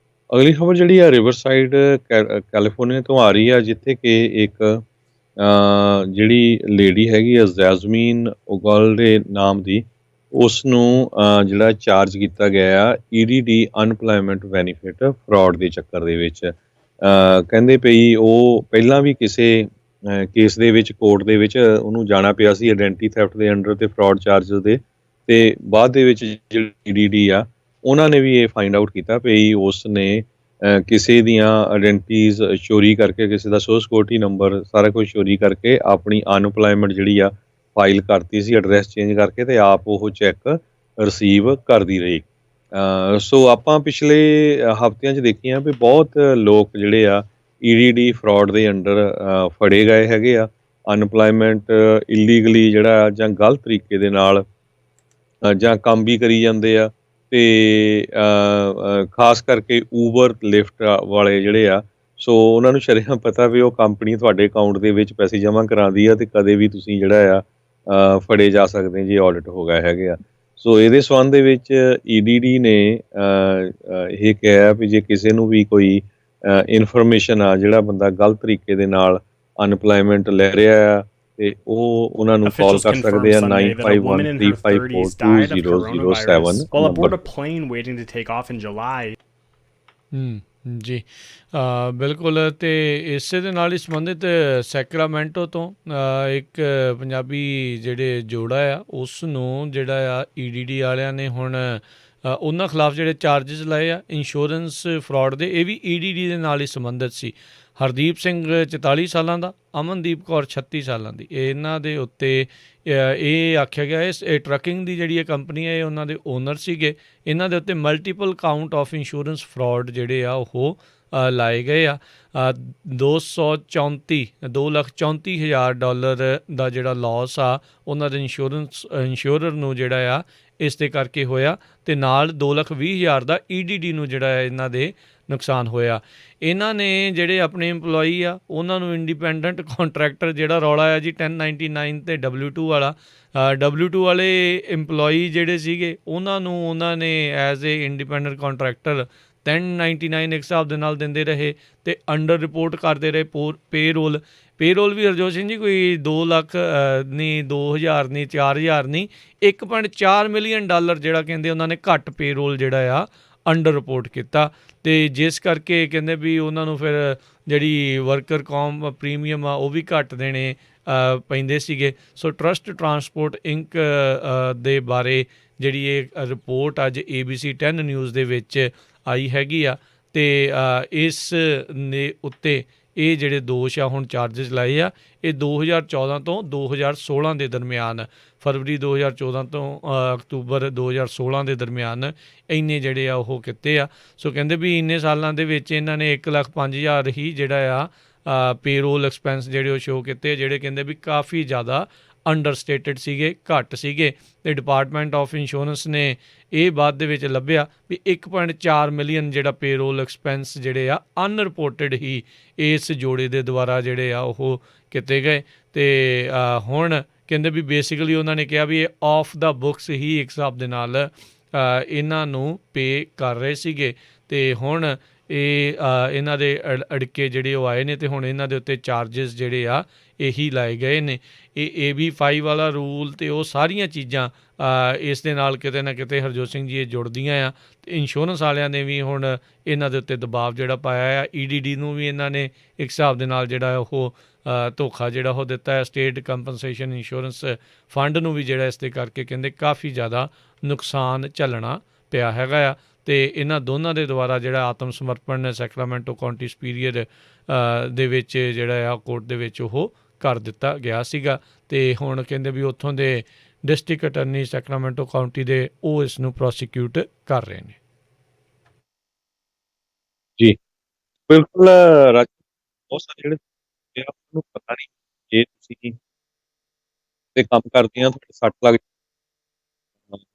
S2: ਅਗਲੀ ਖਬਰ ਜਿਹੜੀ ਆ ਰਿਵਰਸਾਈਡ ਕੈਲੀਫੋਰਨੀਆ ਤੋਂ ਆ ਰਹੀ ਆ, ਜਿੱਥੇ ਕਿ ਇੱਕ ਜਿਹੜੀ ਲੇਡੀ ਹੈਗੀ ਆ ਜੈਸਮੀਨ ਓਗਲ ਦੇ ਨਾਮ ਦੀ, ਉਸ ਨੂੰ ਜਿਹੜਾ ਚਾਰਜ ਕੀਤਾ ਗਿਆ ਆ EDD ਅਨਪਲਾਇਮੈਂਟ ਬੈਨੀਫਿਟ ਫਰਾਡ ਦੇ ਚੱਕਰ ਦੇ ਵਿੱਚ। ਕਹਿੰਦੇ ਪਈ ਉਹ ਪਹਿਲਾਂ ਵੀ ਕਿਸੇ ਕੇਸ ਦੇ ਵਿੱਚ ਕੋਰਟ ਦੇ ਵਿੱਚ ਉਹਨੂੰ ਜਾਣਾ ਪਿਆ ਸੀ ਆਇਡੈਂਟੀ ਥੈਫਟ ਦੇ ਅੰਡਰ ਤੇ ਫਰਾਡ ਚਾਰਜਸ ਦੇ, ਤੇ ਬਾਅਦ ਦੇ ਵਿੱਚ ਜਿਹੜੀ EDD ਆ ਉਹਨਾਂ ਨੇ ਵੀ ਇਹ ਫਾਈਂਡ ਆਊਟ ਕੀਤਾ ਪਈ ਉਸ ਨੇ ਕਿਸੇ ਦੀਆਂ ਆਇਡੈਂਟੀਜ਼ ਚੋਰੀ ਕਰਕੇ, ਕਿਸੇ ਦਾ ਸੋਸ਼ਲ ਸਿਕਿਉਰਿਟੀ ਨੰਬਰ ਸਾਰਾ ਕੁਝ ਚੋਰੀ ਕਰਕੇ ਆਪਣੀ ਅਨਪਲਾਇਮੈਂਟ ਜਿਹੜੀ ਆ ਫਾਈਲ ਕਰਤੀ ਸੀ, ਐਡਰੈਸ ਚੇਂਜ ਕਰਕੇ, ਤੇ ਆਪ ਉਹ ਚੈੱਕ ਰਿਸੀਵ ਕਰਦੀ ਰਹੀ। ਸੋ ਆਪਾਂ ਪਿਛਲੇ ਹਫ਼ਤਿਆਂ 'ਚ ਦੇਖੀਆਂ ਵੀ ਬਹੁਤ ਲੋਕ ਜਿਹੜੇ ਆ EDD ਫਰਾਡ ਦੇ ਅੰਡਰ ਫੜੇ ਗਏ ਹੈਗੇ ਆ। ਅਨਪਲਾਇਮੈਂਟ ਇਲੀਗਲੀ ਜਿਹੜਾ ਜਾਂ ਗਲਤ ਤਰੀਕੇ ਦੇ ਨਾਲ ਜਾਂ ਕੰਮ ਵੀ ਕਰੀ ਜਾਂਦੇ ਆ, ਅਤੇ ਖਾਸ ਕਰਕੇ ਊਬਰ ਲਿਫਟ ਵਾਲੇ ਜਿਹੜੇ ਆ, ਸੋ ਉਹਨਾਂ ਨੂੰ ਸ਼ਰੇਆਮ ਪਤਾ ਵੀ ਉਹ ਕੰਪਨੀ ਤੁਹਾਡੇ ਅਕਾਊਂਟ ਦੇ ਵਿੱਚ ਪੈਸੇ ਜਮ੍ਹਾਂ ਕਰਾਉਂਦੀ ਆ, ਅਤੇ ਕਦੇ ਵੀ ਤੁਸੀਂ ਜਿਹੜਾ ਆ ਫੜੇ ਜਾ ਸਕਦੇ ਜੇ ਆਡਿਟ ਹੋ ਗਏ ਹੈਗੇ ਆ। ਸੋ ਇਹਦੇ ਸੰਬੰਧ ਦੇ ਵਿੱਚ EDD ਨੇ ਇਹ ਕਿਹਾ ਵੀ ਜੇ ਕਿਸੇ ਨੂੰ ਵੀ ਕੋਈ ਇਨਫੋਰਮੇਸ਼ਨ ਆ, ਜਿਹੜਾ ਬੰਦਾ ਗਲਤ ਤਰੀਕੇ ਦੇ ਨਾਲ ਅਨਪਲਾਇਮੈਂਟ ਲੈ ਰਿਹਾ ਆ, ਤੇ ਉਹ ਉਹਨਾਂ ਨੂੰ ਕਾਲ ਕਰ ਸਕਦੇ ਆ 9513542007
S3: while aboard a plane waiting to take off in July.
S1: ਜੀ ਬਿਲਕੁਲ। ਅਤੇ ਇਸੇ ਦੇ ਨਾਲ ਹੀ ਸੰਬੰਧਿਤ ਸੈਕਰਾਮੈਂਟੋ ਤੋਂ ਇੱਕ ਪੰਜਾਬੀ ਜਿਹੜੇ ਜੋੜਾ ਆ, ਉਸ ਨੂੰ ਜਿਹੜਾ ਆ EDD ਵਾਲਿਆਂ ਨੇ ਹੁਣ ਉਹਨਾਂ ਖਿਲਾਫ ਜਿਹੜੇ ਚਾਰਜਿਸ ਲਾਏ ਆ ਇੰਸ਼ੋਰੈਂਸ ਫਰਾਡ ਦੇ, ਇਹ ਵੀ EDD ਦੇ ਨਾਲ ਹੀ ਸੰਬੰਧਿਤ ਸੀ। ਹਰਦੀਪ ਸਿੰਘ 44 ਸਾਲਾਂ ਦਾ, ਅਮਨਦੀਪ ਕੌਰ 36 ਸਾਲਾਂ ਦੀ, ਇਹਨਾਂ ਦੇ ਉੱਤੇ ਇਹ ਆਖਿਆ ਗਿਆ ਇਹ ਟਰੱਕਿੰਗ ਦੀ ਜਿਹੜੀ ਇਹ ਕੰਪਨੀ ਹੈ, ਇਹ ਉਹਨਾਂ ਦੇ ਓਨਰ ਸੀਗੇ। ਇਹਨਾਂ ਦੇ ਉੱਤੇ multiple count of insurance fraud ਜਿਹੜੇ ਆ ਉਹ ਲਾਏ ਗਏ ਆ। $2,34,000 ਦਾ ਜਿਹੜਾ ਲਾਸ ਆ ਉਹਨਾਂ ਦੇ ਇੰਸ਼ੋਰਰ ਨੂੰ ਜਿਹੜਾ ਆ ਇਸ ਦੇ ਕਰਕੇ ਹੋਇਆ, ਅਤੇ ਨਾਲ $2,20,000 ਦਾ EDD ਨੂੰ ਜਿਹੜਾ ਹੈ ਇਹਨਾਂ ਦੇ ਨੁਕਸਾਨ ਹੋਇਆ। ਇਹਨਾਂ ਨੇ ਜਿਹੜੇ ਆਪਣੇ ਇੰਪਲੋਈ ਆ ਉਹਨਾਂ ਨੂੰ ਇੰਡੀਪੈਂਡੈਂਟ ਕਾਂਟਰੈਕਟਰ, ਜਿਹੜਾ ਰੌਲਾ ਆ ਜੀ 1099 ਅਤੇ W2 ਵਾਲਾ, W2 ਵਾਲੇ ਇੰਪਲੋਈ ਜਿਹੜੇ ਸੀਗੇ ਉਹਨਾਂ ਨੂੰ ਉਹਨਾਂ ਨੇ ਐਜ਼ ਏ ਇੰਡੀਪੈਂਡੈਂਟ ਕਾਂਟਰੈਕਟਰ 1099 ਇੱਕ ਹਿਸਾਬ ਦੇ ਨਾਲ ਦਿੰਦੇ ਰਹੇ, ਅਤੇ ਅੰਡਰ ਰਿਪੋਰਟ ਕਰਦੇ ਰਹੇ ਪੇਰੋਲ ਵੀ ਹਰਜੋਤ ਸਿੰਘ ਜੀ ਕੋਈ 2 ਲੱਖ ਨਹੀਂ, 2,000 ਨਹੀਂ, 4,000 ਨਹੀਂ, $1.4 ਮਿਲੀਅਨ ਜਿਹੜਾ ਕਹਿੰਦੇ ਉਹਨਾਂ ਨੇ ਘੱਟ ਪੇਰੋਲ ਜਿਹੜਾ ਆ ਅੰਡਰ ਰਿਪੋਰਟ ਕੀਤਾ, ਅਤੇ ਜਿਸ ਕਰਕੇ ਕਹਿੰਦੇ ਵੀ ਉਹਨਾਂ ਨੂੰ ਫਿਰ ਜਿਹੜੀ ਵਰਕਰ ਕੌਮ ਪ੍ਰੀਮੀਅਮ ਆ ਉਹ ਵੀ ਘੱਟ ਦੇਣੇ ਪੈਂਦੇ ਸੀਗੇ। ਸੋ ਟਰਸਟ ਟਰਾਂਸਪੋਰਟ ਇੰਕ ਦੇ ਬਾਰੇ ਜਿਹੜੀ ਇਹ ਰਿਪੋਰਟ ਅੱਜ ABC 10 ਨਿਊਜ਼ ਦੇ ਵਿੱਚ ਆਈ ਹੈਗੀ ਆ, ਅਤੇ ਇਸ ਦੇ ਉੱਤੇ ਇਹ ਜਿਹੜੇ ਦੋਸ਼ ਆ ਹੁਣ ਚਾਰਜਿਸ ਲਾਏ ਆ, ਇਹ 2014 ਤੋਂ 2016 ਦੇ ਦਰਮਿਆਨ, ਫਰਵਰੀ 2014 ਤੋਂ ਅਕਤੂਬਰ 2016 ਦੇ ਦਰਮਿਆਨ ਇੰਨੇ ਜਿਹੜੇ ਆ ਉਹ ਕੀਤੇ ਆ। ਸੋ ਕਹਿੰਦੇ ਵੀ ਇੰਨੇ ਸਾਲਾਂ ਦੇ ਵਿੱਚ ਇਹਨਾਂ ਨੇ 1,05,000 ਹੀ ਜਿਹੜਾ ਆ ਪੇਰੋਲ ਐਕਸਪੈਂਸ ਜਿਹੜੇ ਉਹ ਸ਼ੋਅ ਕੀਤੇ, ਜਿਹੜੇ ਕਹਿੰਦੇ ਵੀ ਕਾਫੀ ਜ਼ਿਆਦਾ ਅੰਡਰਸਟੇਟਡ ਸੀਗੇ, ਘੱਟ ਸੀਗੇ, ਅਤੇ ਡਿਪਾਰਟਮੈਂਟ ਆਫ ਇੰਸ਼ੋਰੈਂਸ ਨੇ ਇਹ ਬਾਅਦ ਦੇ ਵਿੱਚ ਲੱਭਿਆ ਵੀ 1.4 ਮਿਲੀਅਨ ਜਿਹੜਾ ਪੇਰੋਲ ਐਕਸਪੈਂਸ ਜਿਹੜੇ ਆ ਅਨਰਿਪੋਰਟਡ ਹੀ ਇਸ ਜੋੜੇ ਦੇ ਦੁਆਰਾ ਜਿਹੜੇ ਆ ਉਹ ਕੀਤੇ ਗਏ। ਅਤੇ ਹੁਣ ਕਹਿੰਦੇ ਵੀ ਬੇਸਿਕਲੀ ਉਹਨਾਂ ਨੇ ਕਿਹਾ ਵੀ ਇਹ ਆਫ ਦਾ ਬੁੱਕਸ ਹੀ ਇੱਕ ਹਿਸਾਬ ਦੇ ਨਾਲ ਇਹਨਾਂ ਨੂੰ ਪੇ ਕਰ ਰਹੇ ਸੀਗੇ, ਅਤੇ ਹੁਣ ਇਹ ਇਹਨਾਂ ਦੇ ਅੜਕੇ ਜਿਹੜੇ ਉਹ ਆਏ ਨੇ, ਅਤੇ ਹੁਣ ਇਹਨਾਂ ਦੇ ਉੱਤੇ ਚਾਰਜਿਸ ਜਿਹੜੇ ਆ ਇਹੀ ਲਾਏ ਗਏ ਨੇ। ਇਹ AB5 ਵਾਲਾ ਰੂਲ ਅਤੇ ਉਹ ਸਾਰੀਆਂ ਚੀਜ਼ਾਂ ਇਸ ਦੇ ਨਾਲ ਕਿਤੇ ਨਾ ਕਿਤੇ ਹਰਜੋਤ ਸਿੰਘ ਜੀ ਇਹ ਜੁੜਦੀਆਂ ਆ, ਅਤੇ ਇੰਸ਼ੋਰੈਂਸ ਵਾਲਿਆਂ ਨੇ ਵੀ ਹੁਣ ਇਹਨਾਂ ਦੇ ਉੱਤੇ ਦਬਾਅ ਜਿਹੜਾ ਪਾਇਆ ਆ। EDD ਨੂੰ ਵੀ ਇਹਨਾਂ ਨੇ ਇੱਕ ਹਿਸਾਬ ਦੇ ਨਾਲ ਜਿਹੜਾ ਉਹ ਧੋਖਾ ਜਿਹੜਾ ਉਹ ਦਿੱਤਾ ਹੈ। ਸਟੇਟ ਕੰਪਨਸੇਸ਼ਨ ਇੰਸ਼ੋਰੈਂਸ ਫੰਡ ਨੂੰ ਵੀ ਜਿਹੜਾ ਇਸ ਦੇ ਕਰਕੇ ਕਹਿੰਦੇ ਕਾਫੀ ਜ਼ਿਆਦਾ ਨੁਕਸਾਨ ਝੱਲਣਾ ਪਿਆ ਹੈਗਾ ਆ, ਅਤੇ ਇਹਨਾਂ ਦੋਨਾਂ ਦੇ ਦੁਆਰਾ ਜਿਹੜਾ ਆਤਮ ਸਮਰਪਣ ਸੈਕਰਾਮੈਂਟੋ ਕਾਉਂਟੀ ਸੁਪੀਰੀਅਰ ਦੇ ਵਿੱਚ ਜਿਹੜਾ ਆ ਕੋਰਟ ਦੇ ਵਿੱਚ ਉਹ ਕਰ ਦਿੱਤਾ ਗਿਆ ਸੀਗਾ ਅਤੇ ਹੁਣ ਕਹਿੰਦੇ ਵੀ ਉੱਥੋਂ ਦੇ ਡਿਸਟ੍ਰਿਕਟ ਅਟਰਨੀ ਸੈਕਰਾਮੈਂਟੋ ਕਾਊਂਟੀ ਦੇ ਉਹ ਇਸ ਨੂੰ ਪ੍ਰੋਸੀਕਿਊਟ ਕਰ ਰਹੇ ਨੇ।
S2: ਜੀ ਬਿਲਕੁਲ ਰਾਜ, ਬਹੁਤ ਸਾਰੇ ਜਿਹੜੇ ਹੁੰਦੇ ਆ, ਉਹਨੂੰ ਪਤਾ ਨਹੀਂ ਜੇ ਤੁਸੀਂ ਤੇ ਕੰਮ ਕਰਦੇ ਆ ਤੁਹਾਡੇ ਸੱਟ ਲੱਗ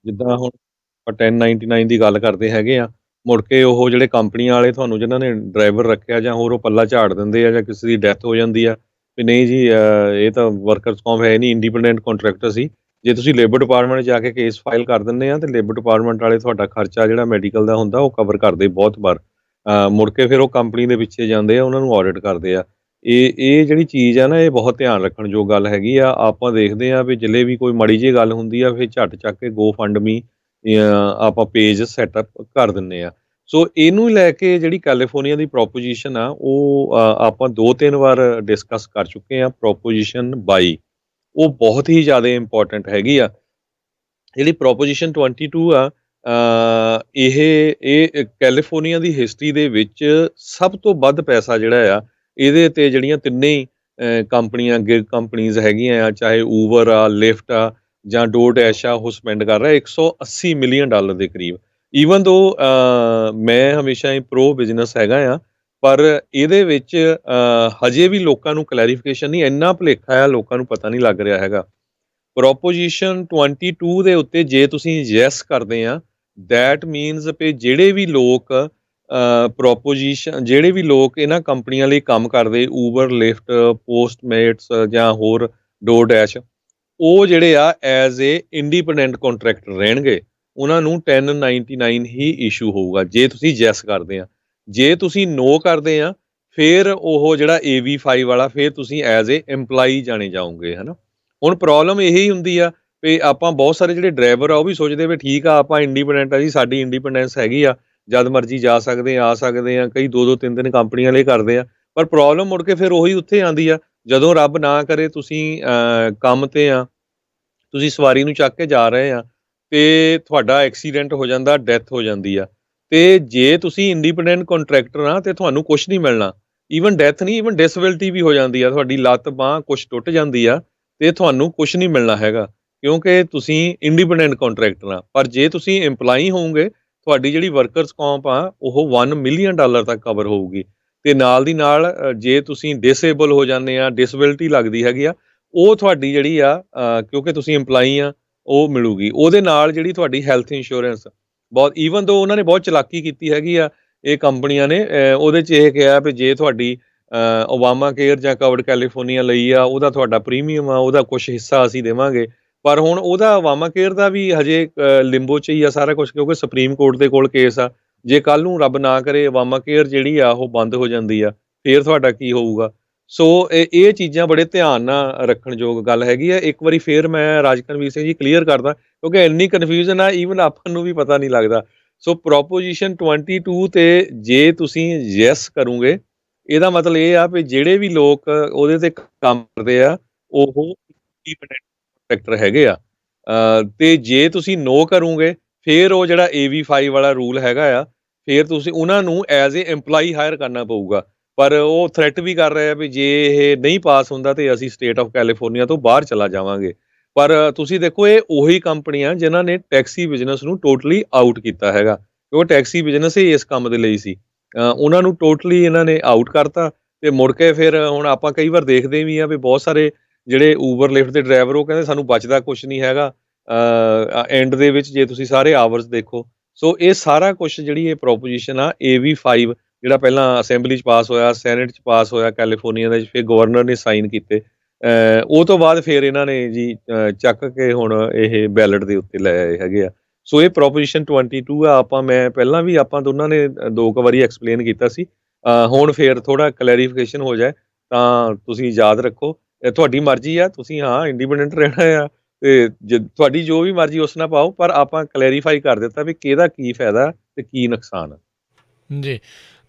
S2: ਜਿੱਦਾਂ ਹੁਣ ਆਪਾਂ 1099 ਦੀ ਗੱਲ ਕਰਦੇ ਹੈਗੇ ਆ, ਮੁੜ ਕੇ ਉਹ ਜਿਹੜੇ ਕੰਪਨੀਆਂ ਵਾਲੇ ਤੁਹਾਨੂੰ ਜਿਨ੍ਹਾਂ ਨੇ ਡਰਾਈਵਰ ਰੱਖਿਆ ਜਾਂ ਹੋਰ ਉਹ ਪੱਲਾ ਝਾੜ ਦਿੰਦੇ ਆ ਜਾਂ ਕਿਸੇ ਦੀ ਡੈਥ ਹੋ ਜਾਂਦੀ ਆ ਵੀ ਨਹੀਂ ਜੀ ਇਹ ਤਾਂ ਵਰਕਰਸ ਕੌਮ ਹੈ ਨਹੀਂ, ਇੰਡੀਪੈਂਡੈਂਟ ਕੰਟਰੈਕਟਰ ਸੀ। ਜੇ ਤੁਸੀਂ ਲੇਬਰ ਡਿਪਾਰਟਮੈਂਟ ਜਾ ਕੇ ਕੇਸ ਫਾਈਲ ਕਰ ਦਿੰਦੇ ਆ ਤੇ ਲੇਬਰ ਡਿਪਾਰਟਮੈਂਟ ਵਾਲੇ ਤੁਹਾਡਾ ਖਰਚਾ ਜਿਹੜਾ ਮੈਡੀਕਲ ਦਾ ਹੁੰਦਾ ਉਹ ਕਵਰ ਕਰਦੇ ਬਹੁਤ ਵਾਰ। ਮੁੜ ਕੇ ਫਿਰ ਉਹ ਕੰਪਨੀ ਦੇ ਪਿੱਛੇ ਜਾਂਦੇ ਆ, ਉਹਨਾਂ ਨੂੰ ਆਡਿਟ ਕਰਦੇ ਆ। ਇਹ ਜਿਹੜੀ ਚੀਜ਼ ਆ ਨਾ, ਇਹ ਬਹੁਤ ਧਿਆਨ ਰੱਖਣ ਯੋਗ ਗੱਲ ਹੈਗੀ ਆ। ਆਪਾਂ ਦੇਖਦੇ ਆ ਵੀ ਜਿਲੇ ਵੀ ਕੋਈ ਮਾੜੀ ਜਿਹੀ ਗੱਲ ਹੁੰਦੀ ਆ ਫਿਰ ਝੱਟ ਚੱਕ ਕੇ ਗੋ ਫੰਡ ਮੀ ਆਪਾਂ ਪੇਜ ਸੈਟਅਪ ਕਰ ਦਿੰਦੇ ਆ। ਸੋ ਇਹਨੂੰ ਲੈ ਕੇ ਜਿਹੜੀ ਕੈਲੀਫੋਰਨੀਆ ਦੀ ਪ੍ਰੋਪੋਜੀਸ਼ਨ ਆ ਉਹ ਆਪਾਂ 2-3 ਵਾਰ ਡਿਸਕਸ ਕਰ ਚੁੱਕੇ ਆ। ਪ੍ਰੋਪੋਜੀਸ਼ਨ 22 ਉਹ ਬਹੁਤ ਹੀ ਜ਼ਿਆਦਾ ਇੰਪੋਰਟੈਂਟ ਹੈਗੀ ਆ। ਜਿਹੜੀ ਪ੍ਰੋਪੋਜੀਸ਼ਨ 22 ਆ ਇਹ ਕੈਲੀਫੋਰਨੀਆ ਦੀ ਹਿਸਟਰੀ ਦੇ ਵਿੱਚ ਸਭ ਤੋਂ ਵੱਧ ਪੈਸਾ ਜਿਹੜਾ ਆ ਇਹਦੇ ਤੇ ਜਿਹੜੀਆਂ ਤਿੰਨੇ ਹੀ ਕੰਪਨੀਆਂ ਗਿਗ ਕੰਪਨੀਜ਼ ਹੈਗੀਆਂ ਆ, ਚਾਹੇ ਊਬਰ ਆ, ਲਿਫਟ ਆ ਜਾਂ ਡੋ ਡੈਸ਼ ਆ, ਉਹ ਸਪੈਂਡ ਕਰ ਰਿਹਾ $180 ਮਿਲੀਅਨ ਦੇ ਕਰੀਬ। ਈਵਨ ਦੋ ਮੈਂ ਹਮੇਸ਼ਾ ਹੀ ਪ੍ਰੋ ਬਿਜ਼ਨਸ ਹੈਗਾ ਆ, ਪਰ ਇਹਦੇ ਵਿੱਚ ਹਜੇ ਵੀ ਲੋਕਾਂ ਨੂੰ ਕਲੈਰੀਫਿਕੇਸ਼ਨ ਨਹੀਂ, ਇੰਨਾ ਭੁਲੇਖਾ ਆ ਲੋਕਾਂ ਨੂੰ ਪਤਾ ਨਹੀਂ ਲੱਗ ਰਿਹਾ ਹੈਗਾ। ਪ੍ਰੋਪੋਜੀਸ਼ਨ 22 ਦੇ ਉੱਤੇ ਜੇ ਤੁਸੀਂ ਯੈਸ ਕਰਦੇ ਆ ਦੈਟ ਮੀਨਸ ਵੀ ਜਿਹੜੇ ਵੀ ਲੋਕ ਜਿਹੜੇ ਵੀ ਲੋਕ ਇਹਨਾਂ ਕੰਪਨੀਆਂ ਲਈ ਕੰਮ ਕਰਦੇ, ਊਬਰ, ਲਿਫਟ, ਪੋਸਟਮੇਟਸ ਜਾਂ ਹੋਰ ਡੋ ਡੈਸ਼, ਉਹ ਜਿਹੜੇ ਆ ਐਜ਼ ਏ ਇੰਡੀਪੈਂਡੈਂਟ ਕੰਟਰੈਕਟਰ ਰਹਿਣਗੇ। ਉਹਨਾਂ ਨੂੰ 1099 ਹੀ ਇਸ਼ੂ ਹੋਊਗਾ ਜੇ ਤੁਸੀਂ ਯੈਸ ਕਰਦੇ ਆ। ਜੇ ਤੁਸੀਂ ਨੋ ਕਰਦੇ ਆ ਫਿਰ ਉਹ ਜਿਹੜਾ AV5 ਵਾਲਾ ਫਿਰ ਤੁਸੀਂ ਐਜ਼ ਏ EMPLOYEE ਜਾਣੇ ਜਾਓਗੇ, ਹੈ ਨਾ। ਹੁਣ ਪ੍ਰੋਬਲਮ ਇਹੀ ਹੁੰਦੀ ਆ ਵੀ ਆਪਾਂ ਬਹੁਤ ਸਾਰੇ ਜਿਹੜੇ ਡਰਾਈਵਰ ਆ ਉਹ ਵੀ ਸੋਚਦੇ ਵੀ ਠੀਕ ਆ ਆਪਾਂ ਇੰਡੀਪੈਂਡੈਂਟ ਆ ਜੀ, ਸਾਡੀ ਇੰਡੀਪੈਂਡੈਂਸ ਹੈਗੀ ਆ, ਜਦ ਮਰਜ਼ੀ ਜਾ ਸਕਦੇ ਆ ਸਕਦੇ ਆ, ਕਈ 2-2 3-3 ਕੰਪਨੀਆਂ ਲਈ ਕਰਦੇ ਆ। ਪਰ ਪ੍ਰੋਬਲਮ ਮੁੜ ਕੇ ਫਿਰ ਉਹੀ ਉੱਥੇ ਆਉਂਦੀ ਆ, ਜਦੋਂ ਰੱਬ ਨਾ ਕਰੇ ਤੁਸੀਂ ਕੰਮ ਤੇ ਆ, ਤੁਸੀਂ ਸਵਾਰੀ ਨੂੰ ਚੱਕ ਕੇ ਜਾ ਰਹੇ ਆ ਤੇ ਤੁਹਾਡਾ ਐਕਸੀਡੈਂਟ ਹੋ ਜਾਂਦਾ, ਡੈਥ ਹੋ ਜਾਂਦੀ ਆ, ਤੇ ਜੇ ਤੁਸੀਂ ਇੰਡੀਪੈਂਡੈਂਟ ਕੰਟਰੈਕਟਰ ਆ ਤੇ ਤੁਹਾਨੂੰ ਕੁਝ ਨਹੀਂ ਮਿਲਣਾ। ਈਵਨ ਡੈਥ ਨਹੀਂ, ਈਵਨ ਡਿਸੇਬਿਲਟੀ ਵੀ ਹੋ ਜਾਂਦੀ ਆ, ਤੁਹਾਡੀ ਲੱਤ ਬਾਂਹ ਕੁਝ ਟੁੱਟ ਜਾਂਦੀ ਆ ਤੇ ਤੁਹਾਨੂੰ ਕੁਝ ਨਹੀਂ ਮਿਲਣਾ ਹੈਗਾ ਕਿਉਂਕਿ ਤੁਸੀਂ ਇੰਡੀਪੈਂਡੈਂਟ ਕੰਟਰੈਕਟਰ ਆ। ਪਰ ਜੇ ਤੁਸੀਂ EMPLOYEE ਹੋਵੋਗੇ ਤੁਹਾਡੀ ਜਿਹੜੀ ਵਰਕਰਸ ਕੌਂਪ ਆ ਉਹ $1 ਮਿਲੀਅਨ ਤੱਕ ਕਵਰ ਹੋਊਗੀ। ਤੇ ਨਾਲ ਦੀ ਨਾਲ ਜੇ ਤੁਸੀਂ ਡਿਸੇਬਲ ਹੋ ਜਾਂਦੇ ਆ, ਡਿਸੇਬਿਲਟੀ ਲੱਗਦੀ ਹੈਗੀ ਆ, ਉਹ ਤੁਹਾਡੀ ਜਿਹੜੀ ਆ ਕਿਉਂਕਿ ਤੁਸੀਂ EMPLOYEE ਆ ਉਹ ਮਿਲੂਗੀ। ਉਹਦੇ ਨਾਲ ਜਿਹੜੀ ਤੁਹਾਡੀ ਹੈਲਥ ਇੰਸ਼ੋਰੈਂਸ ਬਹੁਤ, ਈਵਨ ਦੋ ਉਹਨਾਂ ਨੇ ਬਹੁਤ ਚਲਾਕੀ ਕੀਤੀ ਹੈਗੀ ਆ ਇਹ ਕੰਪਨੀਆਂ ਨੇ, ਉਹਦੇ 'ਚ ਇਹ ਕਿਹਾ ਵੀ ਜੇ ਤੁਹਾਡੀ ਓਬਾਮਾ ਕੇਅਰ ਜਾਂ ਕਵਰਡ ਕੈਲੀਫੋਰਨੀਆ ਲਈ ਆ ਉਹਦਾ ਤੁਹਾਡਾ ਪ੍ਰੀਮੀਅਮ ਆ, ਉਹਦਾ ਕੁਝ ਹਿੱਸਾ ਅਸੀਂ ਦੇਵਾਂਗੇ। ਪਰ ਹੁਣ ਉਹਦਾ ਓਬਾਮਾ ਕੇਅਰ ਦਾ ਵੀ ਹਜੇ ਲਿੰਬੋ 'ਚ ਹੀ ਆ ਸਾਰਾ ਕੁਝ, ਕਿਉਂਕਿ ਸੁਪਰੀਮ ਕੋਰਟ ਦੇ ਕੋਲ ਕੇਸ ਆ। ਜੇ ਕੱਲ ਨੂੰ ਰੱਬ ਨਾ ਕਰੇ ਓਬਾਮਾ ਕੇਅਰ ਜਿਹੜੀ ਆ ਉਹ ਬੰਦ ਹੋ ਜਾਂਦੀ ਆ ਫਿਰ ਤੁਹਾਡਾ ਕੀ ਹੋਊਗਾ। ਸੋ ਇਹ ਚੀਜ਼ਾਂ ਬੜੇ ਧਿਆਨ ਨਾਲ ਰੱਖਣ ਯੋਗ ਗੱਲ ਹੈਗੀ ਆ। ਇੱਕ ਵਾਰੀ ਫਿਰ ਮੈਂ ਰਾਜਕਨਵੀਰ ਸਿੰਘ ਜੀ ਕਲੀਅਰ ਕਰਦਾ ਕਿਉਂਕਿ ਇੰਨੀ ਕਨਫਿਊਜ਼ਨ ਆ ਈਵਨ ਆਪਾਂ ਨੂੰ ਵੀ ਪਤਾ ਨਹੀਂ ਲੱਗਦਾ। ਸੋ ਪ੍ਰੋਪੋਜੀਸ਼ਨ 22 ਤੇ ਜੇ ਤੁਸੀਂ ਯੈਸ ਕਰੋਗੇ ਇਹਦਾ ਮਤਲਬ ਇਹ ਆ ਵੀ ਜਿਹੜੇ ਵੀ ਲੋਕ ਉਹਦੇ ਤੇ ਕੰਮ ਕਰਦੇ ਆ ਉਹ ਇੰਡੀਪੈਂਡੈਂਟ ਕੰਟਰੈਕਟਰ ਹੈਗੇ ਆ। ਤੇ ਜੇ ਤੁਸੀਂ ਨੋ ਕਰੋਗੇ ਫਿਰ ਉਹ ਜਿਹੜਾ AV5 ਵਾਲਾ ਰੂਲ ਹੈਗਾ ਆ, ਫਿਰ ਤੁਸੀਂ ਉਹਨਾਂ ਨੂੰ ਐਜ਼ ਏ EMPLOYEE ਹਾਇਰ ਕਰਨਾ ਪਊਗਾ। ਪਰ ਉਹ ਥ੍ਰੈਟ ਵੀ ਕਰ ਰਹੇ ਆ ਵੀ ਜੇ ਇਹ ਨਹੀਂ ਪਾਸ ਹੁੰਦਾ ਤੇ ਅਸੀਂ ਸਟੇਟ ਆਫ ਕੈਲੀਫੋਰਨੀਆ ਤੋਂ ਬਾਹਰ ਚਲਾ ਜਾਵਾਂਗੇ। ਪਰ ਤੁਸੀਂ ਦੇਖੋ ਇਹ ਉਹੀ ਕੰਪਨੀਆਂ ਜਿਨ੍ਹਾਂ ਨੇ ਟੈਕਸੀ ਬਿਜ਼ਨਸ ਨੂੰ ਟੋਟਲੀ ਆਊਟ ਕੀਤਾ ਹੈਗਾ, ਕਿਉਂਕਿ ਟੈਕਸੀ ਬਿਜ਼ਨਸ ਹੀ ਇਸ ਕੰਮ ਦੇ ਲਈ ਸੀ। ਉਹਨਾਂ ਨੂੰ ਟੋਟਲੀ ਇਹਨਾਂ ਨੇ ਆਊਟ ਕਰਤਾ ਤੇ ਮੁੜ ਕੇ ਫਿਰ ਹੁਣ ਆਪਾਂ ਕਈ ਵਾਰ ਦੇਖਦੇ ਵੀ ਆ ਵੀ ਬਹੁਤ ਸਾਰੇ ਜਿਹੜੇ ਊਬਰ ਲਿਫਟ ਦੇ ਡਰਾਈਵਰ ਉਹ ਕਹਿੰਦੇ ਸਾਨੂੰ ਬਚਦਾ ਕੁਝ ਨਹੀਂ ਹੈਗਾ ਐਂਡ ਦੇ ਵਿੱਚ ਜੇ ਤੁਸੀਂ ਸਾਰੇ ਆਵਰਸ ਦੇਖੋ। ਸੋ ਇਹ ਸਾਰਾ ਕੁਝ ਜਿਹੜੀ ਇਹ ਪ੍ਰੋਪੋਜੀਸ਼ਨ ਆ AV5 ਜਿਹੜਾ ਪਹਿਲਾਂ ਅਸੈਂਬਲੀ 'ਚ ਪਾਸ ਹੋਇਆ, ਸੈਨੇਟ 'ਚ ਪਾਸ ਹੋਇਆ ਕੈਲੀਫੋਰਨੀਆ ਦੇ, ਫਿਰ ਗਵਰਨਰ ਨੇ ਸਾਈਨ ਕੀਤੇ, ਉਹ ਤੋਂ ਬਾਅਦ ਫਿਰ ਇਹਨਾਂ ਨੇ ਜੀ ਚੱਕ ਕੇ ਹੁਣ ਇਹ ਬੈਲਟ ਦੇ ਉੱਤੇ ਲੈ ਆਏ ਹੈਗੇ ਆ। ਸੋ ਇਹ ਪ੍ਰੋਪੋਜੀਸ਼ਨ 22 ਆ। ਮੈਂ ਪਹਿਲਾਂ ਵੀ ਆਪਾਂ ਦੋਨਾਂ ਨੇ 2 ਵਾਰੀ ਐਕਸਪਲੇਨ ਕੀਤਾ ਸੀ, ਹੁਣ ਫਿਰ ਥੋੜਾ ਕਲੈਰੀਫਿਕੇਸ਼ਨ ਹੋ ਜਾਏ ਤਾਂ ਤੁਸੀਂ ਯਾਦ ਰੱਖੋ। ਤੁਹਾਡੀ ਮਰਜ਼ੀ ਆ, ਤੁਸੀਂ ਹਾਂ ਇੰਡੀਪੈਂਡੈਂਟ ਰਹਿਣਾ ਆ ਤੇ ਤੁਹਾਡੀ ਜੋ ਵੀ ਮਰਜ਼ੀ ਉਸ ਨਾਲ ਪਾਓ, ਪਰ ਆਪਾਂ ਕਲੈਰੀਫਾਈ ਕਰ ਦਿੱਤਾ ਵੀ ਕਿਹਦਾ ਕੀ ਫਾਇਦਾ ਤੇ ਕੀ ਨੁਕਸਾਨ ਆ।
S1: ਜੀ,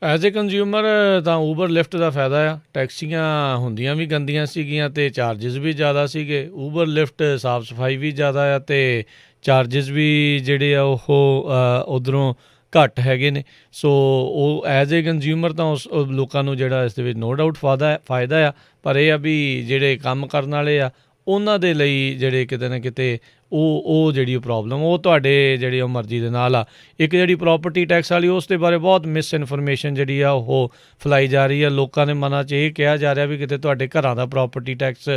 S1: ਐਜ਼ ਏ ਕੰਜ਼ਿਊਮਰ ਤਾਂ ਊਬਰ ਲਿਫਟ ਦਾ ਫਾਇਦਾ ਆ। ਟੈਕਸੀਆਂ ਹੁੰਦੀਆਂ ਵੀ ਗੰਦੀਆਂ ਸੀਗੀਆਂ ਅਤੇ ਚਾਰਜਿਸ ਵੀ ਜ਼ਿਆਦਾ ਸੀਗੇ। ਊਬਰ ਲਿਫਟ ਸਾਫ਼ ਸਫਾਈ ਵੀ ਜ਼ਿਆਦਾ ਆ ਅਤੇ ਚਾਰਜਿਸ ਵੀ ਜਿਹੜੇ ਆ ਉਹ ਉੱਧਰੋਂ ਘੱਟ ਹੈਗੇ ਨੇ। ਸੋ ਉਹ ਐਜ਼ ਏ ਕੰਜ਼ਿਊਮਰ ਤਾਂ ਉਸ ਉਹ ਲੋਕਾਂ ਨੂੰ ਜਿਹੜਾ ਇਸ ਦੇ ਵਿੱਚ ਨੋ ਡਾਊਟ ਫਾਇਦਾ ਆ, ਪਰ ਇਹ ਆ ਵੀ ਜਿਹੜੇ ਕੰਮ ਕਰਨ ਵਾਲੇ ਆ ਉਹਨਾਂ ਦੇ ਲਈ ਜਿਹੜੇ ਕਿਤੇ ਨਾ ਕਿਤੇ ਉਹ ਜਿਹੜੀ ਪ੍ਰੋਬਲਮ ਉਹ ਤੁਹਾਡੇ ਜਿਹੜੀ ਉਹ ਮਰਜ਼ੀ ਦੇ ਨਾਲ ਆ। ਇੱਕ ਜਿਹੜੀ ਪ੍ਰੋਪਰਟੀ ਟੈਕਸ ਵਾਲੀ ਉਸ ਦੇ ਬਾਰੇ ਬਹੁਤ ਮਿਸ ਇਨਫੋਰਮੇਸ਼ਨ ਜਿਹੜੀ ਆ ਉਹ ਫੈਲਾਈ ਜਾ ਰਹੀ ਆ। ਲੋਕਾਂ ਦੇ ਮਨਾਂ 'ਚ ਇਹ ਕਿਹਾ ਜਾ ਰਿਹਾ ਵੀ ਕਿਤੇ ਤੁਹਾਡੇ ਘਰਾਂ ਦਾ ਪ੍ਰੋਪਰਟੀ ਟੈਕਸ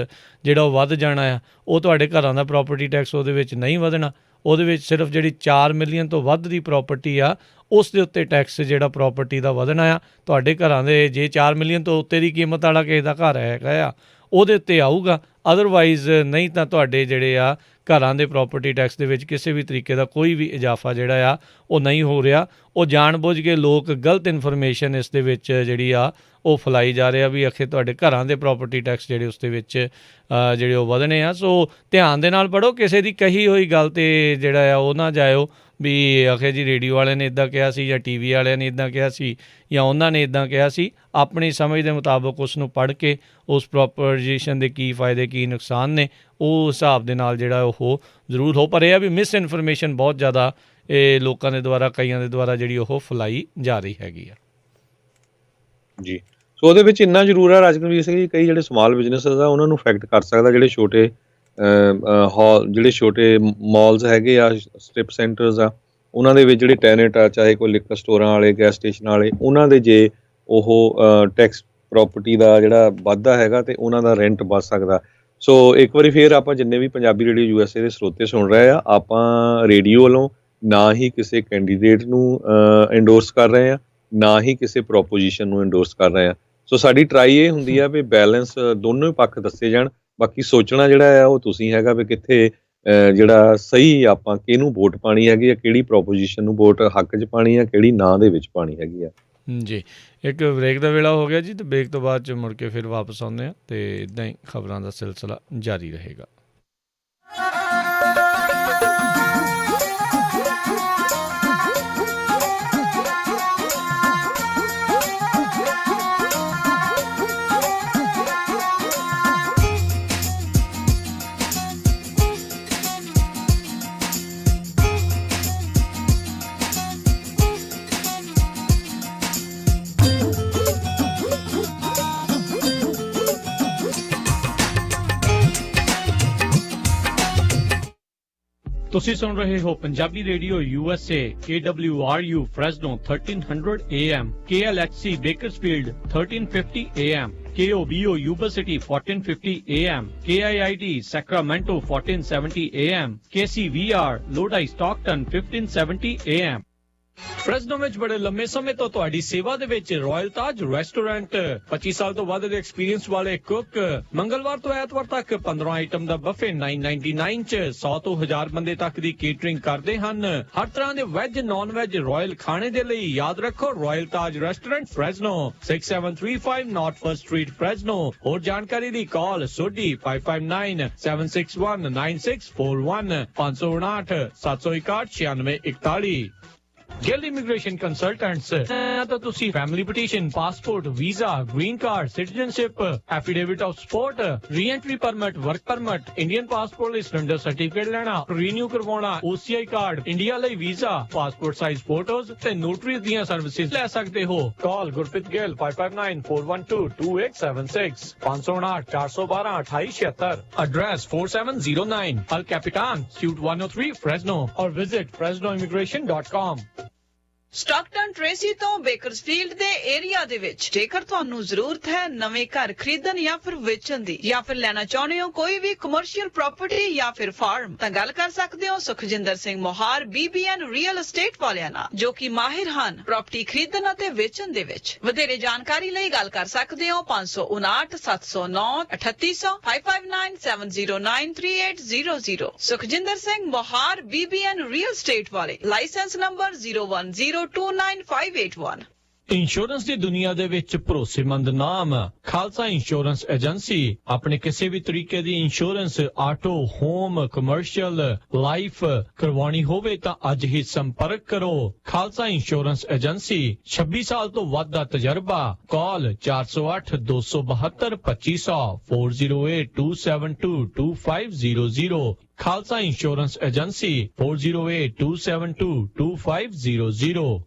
S1: ਜਿਹੜਾ ਉਹ ਵੱਧ ਜਾਣਾ ਆ। ਉਹ ਤੁਹਾਡੇ ਘਰਾਂ ਦਾ ਪ੍ਰੋਪਰਟੀ ਟੈਕਸ ਉਹਦੇ ਵਿੱਚ ਨਹੀਂ ਵਧਣਾ। ਉਹਦੇ ਵਿੱਚ ਸਿਰਫ ਜਿਹੜੀ 4 ਮਿਲੀਅਨ ਤੋਂ ਵੱਧ ਦੀ ਪ੍ਰੋਪਰਟੀ ਆ ਉਸ ਦੇ ਉੱਤੇ ਟੈਕਸ ਜਿਹੜਾ ਪ੍ਰੋਪਰਟੀ ਦਾ ਵਧਣਾ ਆ। ਤੁਹਾਡੇ ਘਰਾਂ ਦੇ ਜੇ 4 ਮਿਲੀਅਨ ਤੋਂ ਉੱਤੇ ਦੀ ਕੀਮਤ ਵਾਲਾ ਕਿਸੇ ਦਾ ਘਰ ਹੈਗਾ ਆ ਉਹਦੇ ਉੱਤੇ ਆਊਗਾ, ਅਦਰਵਾਈਜ਼ ਨਹੀਂ ਤਾਂ ਤੁਹਾਡੇ ਜਿਹੜੇ ਆ ਘਰਾਂ ਦੇ ਪ੍ਰੋਪਰਟੀ ਟੈਕਸ ਦੇ ਵਿੱਚ ਕਿਸੇ ਵੀ ਤਰੀਕੇ ਦਾ ਕੋਈ ਵੀ ਇਜ਼ਾਫਾ ਜਿਹੜਾ ਆ ਉਹ ਨਹੀਂ ਹੋ ਰਿਹਾ। ਉਹ ਜਾਣ-ਬੁੱਝ ਕੇ ਲੋਕ ਗਲਤ ਇਨਫੋਰਮੇਸ਼ਨ ਇਸ ਦੇ ਵਿੱਚ ਜਿਹੜੀ ਆ ਉਹ ਫੈਲਾਈ ਜਾ ਰਿਹਾ ਵੀ ਆਖੇ ਤੁਹਾਡੇ ਘਰਾਂ ਦੇ ਪ੍ਰੋਪਰਟੀ ਟੈਕਸ ਜਿਹੜੇ ਉਸ ਦੇ ਵਿੱਚ ਜਿਹੜੇ ਉਹ ਵਧਣੇ ਆ। ਸੋ ਧਿਆਨ ਦੇ ਨਾਲ ਪੜ੍ਹੋ, ਕਿਸੇ ਦੀ ਕਹੀ ਹੋਈ ਗੱਲ 'ਤੇ ਜਿਹੜਾ ਆ ਉਹ ਨਾ ਜਾਇਓ ਵੀ ਆਖੇ ਜੀ ਰੇਡੀਓ ਵਾਲਿਆਂ ਨੇ ਇੱਦਾਂ ਕਿਹਾ ਸੀ ਜਾਂ ਟੀਵੀ ਵਾਲਿਆਂ ਨੇ ਇੱਦਾਂ ਕਿਹਾ ਸੀ ਜਾਂ ਉਹਨਾਂ ਨੇ ਇੱਦਾਂ ਕਿਹਾ ਸੀ। ਆਪਣੀ ਸਮਝ ਦੇ ਮੁਤਾਬਕ ਉਸ ਨੂੰ ਪੜ੍ਹ ਕੇ ਉਸ ਪ੍ਰੋਪੋਜੀਸ਼ਨ ਦੇ ਕੀ ਫਾਇਦੇ ਕੀ ਨੁਕਸਾਨ ਨੇ ਉਹ ਹਿਸਾਬ ਦੇ ਨਾਲ ਜਿਹੜਾ ਉਹ ਜ਼ਰੂਰ ਹੋ। ਪਰ ਇਹ ਆ ਵੀ ਮਿਸ ਇਨਫੋਰਮੇਸ਼ਨ ਬਹੁਤ ਜ਼ਿਆਦਾ ਇਹ ਲੋਕਾਂ ਦੇ ਦੁਆਰਾ ਕਈਆਂ ਦੇ ਦੁਆਰਾ ਜਿਹੜੀ ਉਹ ਫੈਲਾਈ ਜਾ ਰਹੀ ਹੈਗੀ ਆ
S2: ਜੀ। ਸੋ ਉਹਦੇ ਵਿੱਚ ਇੰਨਾ ਜ਼ਰੂਰ ਆ ਰਾਜਕਨਵੀਰ ਸਿੰਘ ਜੀ, ਕਈ ਜਿਹੜੇ ਸਮਾਲ ਬਿਜ਼ਨੈਸਿਸ ਆ ਉਹਨਾਂ ਨੂੰ ਅਫੈਕਟ ਕਰ ਸਕਦਾ। ਜਿਹੜੇ ਛੋਟੇ ਜਿਹੜੇ ਛੋਟੇ ਮਾਲਸ ਹੈਗੇ ਆ, ਸਟ੍ਰਿਪ ਸੈਂਟਰਸ ਆ, ਉਹਨਾਂ ਦੇ ਵਿੱਚ ਜਿਹੜੇ ਟੈਨੈਂਟ ਆ, ਚਾਹੇ ਕੋਈ ਲਿਕਰ ਸਟੋਰਾਂ ਵਾਲੇ, ਗੈਸ ਸਟੇਸ਼ਨ ਵਾਲੇ, ਉਹਨਾਂ ਦੇ ਜੇ ਉਹ ਟੈਕਸ ਪ੍ਰਾਪਰਟੀ ਦਾ ਜਿਹੜਾ ਵਾਧਾ ਹੈਗਾ ਤੇ ਉਹਨਾਂ ਦਾ ਰੈਂਟ ਵੱਧ ਸਕਦਾ। ਸੋ ਇੱਕ ਵਾਰੀ ਫੇਰ ਆਪਾਂ ਜਿੰਨੇ ਵੀ ਪੰਜਾਬੀ ਰੇਡੀਓ USA ਦੇ ਸਰੋਤੇ ਸੁਣ ਰਹੇ ਆ, ਆਪਾਂ ਰੇਡੀਓ ਵੱਲੋਂ ਨਾ ਹੀ ਕਿਸੇ ਕੈਂਡੀਡੇਟ ਨੂੰ ਇੰਡੋਰਸ ਕਰ ਰਹੇ ਆ, ਨਾ ਹੀ ਕਿਸੇ ਪ੍ਰੋਪੋਜੀਸ਼ਨ ਨੂੰ ਇੰਡੋਰਸ ਕਰ ਰਹੇ ਆ। ਸੋ ਸਾਡੀ ਟਰਾਈ ਇਹ ਹੁੰਦੀ ਆ ਵੀ ਬੈਲੈਂਸ ਦੋਨੋਂ ਹੀ ਪੱਖ ਦੱਸੇ ਜਾਣ। ਬਾਕੀ ਸੋਚਣਾ ਜਿਹੜਾ ਆ ਉਹ ਤੁਸੀਂ ਹੈਗਾ ਵੀ ਕਿੱਥੇ ਜਿਹੜਾ ਸਹੀ ਆਪਾਂ ਕਿਹਨੂੰ ਵੋਟ ਪਾਣੀ ਹੈਗੀ ਆ, ਕਿਹੜੀ ਪ੍ਰੋਪੋਜੀਸ਼ਨ ਨੂੰ ਵੋਟ ਹੱਕ 'ਚ ਪਾਣੀ ਆ, ਕਿਹੜੀ ਨਾਂ ਦੇ ਵਿੱਚ ਪਾਣੀ ਹੈਗੀ ਆ।
S1: ਜੀ, ਇੱਕ ਬ੍ਰੇਕ ਦਾ ਵੇਲਾ ਹੋ ਗਿਆ ਜੀ, ਤੇ ਬ੍ਰੇਕ ਤੋਂ ਬਾਅਦ 'ਚ ਮੁੜ ਕੇ ਫਿਰ ਵਾਪਸ ਆਉਂਦੇ ਹਾਂ ਤੇ ਇੱਦਾਂ ਹੀ ਖਬਰਾਂ ਦਾ ਸਿਲਸਿਲਾ ਜਾਰੀ ਰਹੇਗਾ। ਤੁਸੀਂ ਸੁਣ ਰਹੇ ਹੋ Punjabi radio USA KWRU Fresno 1300 AM, KLHC Bakersfield 1350 AM, KOBO Yuba City 1450 AM, KIIT Sacramento 1470 AM, KCVR Lodi Stockton 1570 AM। Fresno ਵਿੱਚ ਬੜੇ ਲੰਮੇ ਸਮੇਂ ਤੋਂ ਤੁਹਾਡੀ ਸੇਵਾ ਦੇ ਵਿੱਚ ਰਾਇਲ ਤਾਜ ਰੈਸਟੋਰੈਂਟ, 25 ਸਾਲ ਤੋਂ ਵੱਧ ਦੇ ਐਕਸਪੀਰੀਅੰਸ ਵਾਲੇ ਕੁੱਕ, ਮੰਗਲਵਾਰ ਤੋਂ ਐਤਵਾਰ ਤੱਕ 15 ਆਈਟਮ ਦਾ ਬਫੇ 999 ਚ 100 ਤੋਂ 1000 ਬੰਦੇ ਤੱਕ ਦੀ ਕੇਟਰਿੰਗ ਕਰਦੇ ਹਨ। ਹਰ ਤਰ੍ਹਾਂ ਦੇ ਵੈਜ ਨੌਨ ਵੈਜ ਰਾਇਲ ਖਾਣੇ ਦੇ ਲਈ ਯਾਦ ਰੱਖੋ royal Taj restaurant Fresno, 6735 north first street Fresno. ਹੋਰ ਜਾਣਕਾਰੀ ਲਈ call Sodhi 5597619641 559 761 9641। Guild immigration consultants ਤਾਂ ਤੁਸੀਂ family petition, passport, visa, green card, citizenship, affidavit of support, re-entry permit, work permit, Indian passport ਲਈ ਸਿਲੰਡਰ ਸਰਟੀਫਿਕੇਟ ਲੈਣਾ, ਰੀਨਿਊ ਕਰਵਾਉਣਾ, OCI ਕਾਰਡ, ਇੰਡੀਆ ਲਈ visa, passport size photos ਤੇ ਨੋਟਰੀ ਦੀਆਂ services ਲੈ ਸਕਦੇ ਹੋ। Call Gurpreet Gill 5594122876 559 412 2876। Address 4709 El Capitan, Suite 103, Fresno, or visit fresnoimmigration.com।
S4: Stockton Tracy ਤੋਂ ਬੇਕਰਸਫੀਲਡ ਦੇ ਏਰੀਆ ਦੇ ਵਿੱਚ ਜੇਕਰ ਤੁਹਾਨੂੰ ਜ਼ਰੂਰਤ ਹੈ ਨਵੇਂ ਘਰ ਖਰੀਦਣ ਜਾਂ ਫਿਰ ਵੇਚਣ ਦੀ ਜਾਂ ਫਿਰ ਲੈਣਾ ਚਾਹੁੰਦੇ ਹੋ ਕੋਈ ਵੀ ਕਮਰਸ਼ੀਅਲ ਪ੍ਰਾਪਰਟੀ ਜਾਂ ਫਿਰ ਫਾਰਮ, ਤਾਂ ਗੱਲ ਕਰ ਸਕਦੇ ਹੋ Sukhjinder Singh Mohar BBN real estate ਵਾਲਿਆਂ ਨਾਲ, ਜੋ ਕਿ ਮਾਹਿਰ ਹਨ ਪ੍ਰਾਪਰਟੀ ਖਰੀਦਣ ਅਤੇ ਵੇਚਣ ਦੇ ਵਿੱਚ। ਵਧੇਰੇ ਜਾਣਕਾਰੀ ਲਈ ਗੱਲ ਕਰ ਸਕਦੇ ਹੋ 559 709 3800 559 709 3800। Sukhjinder Singh Mohar BBN real estate ਵਾਲੇ, ਲਾਇਸੈਂਸ ਨੰਬਰ 01029581।
S1: ਇੰਸ਼ੋਰੈਂਸ ਦੀ ਦੁਨੀਆ ਦੇ ਵਿੱਚ ਭਰੋਸੇਮੰਦ ਨਾਮ ਖਾਲਸਾ ਇੰਸ਼ੋਰੈਂਸ ਏਜੰਸੀ। ਆਪਣੇ ਕਿਸੇ ਵੀ ਤਰੀਕੇ ਦੀ insurance auto, home, commercial, life ਕਰਵਾਉਣੀ ਹੋਵੇ ਤਾਂ ਅੱਜ ਹੀ ਸੰਪਰਕ ਕਰੋ। ਖਾਲਸਾ ਇੰਸ਼ੋਰੈਂਸ ਏਜੰਸੀ, 26 ਸਾਲ ਤੋਂ ਵੱਧ ਦਾ ਤਜਰਬਾ। ਕਾਲ 408-272-2500 408-272-2500। Khalsa insurance agency 408-272-2500।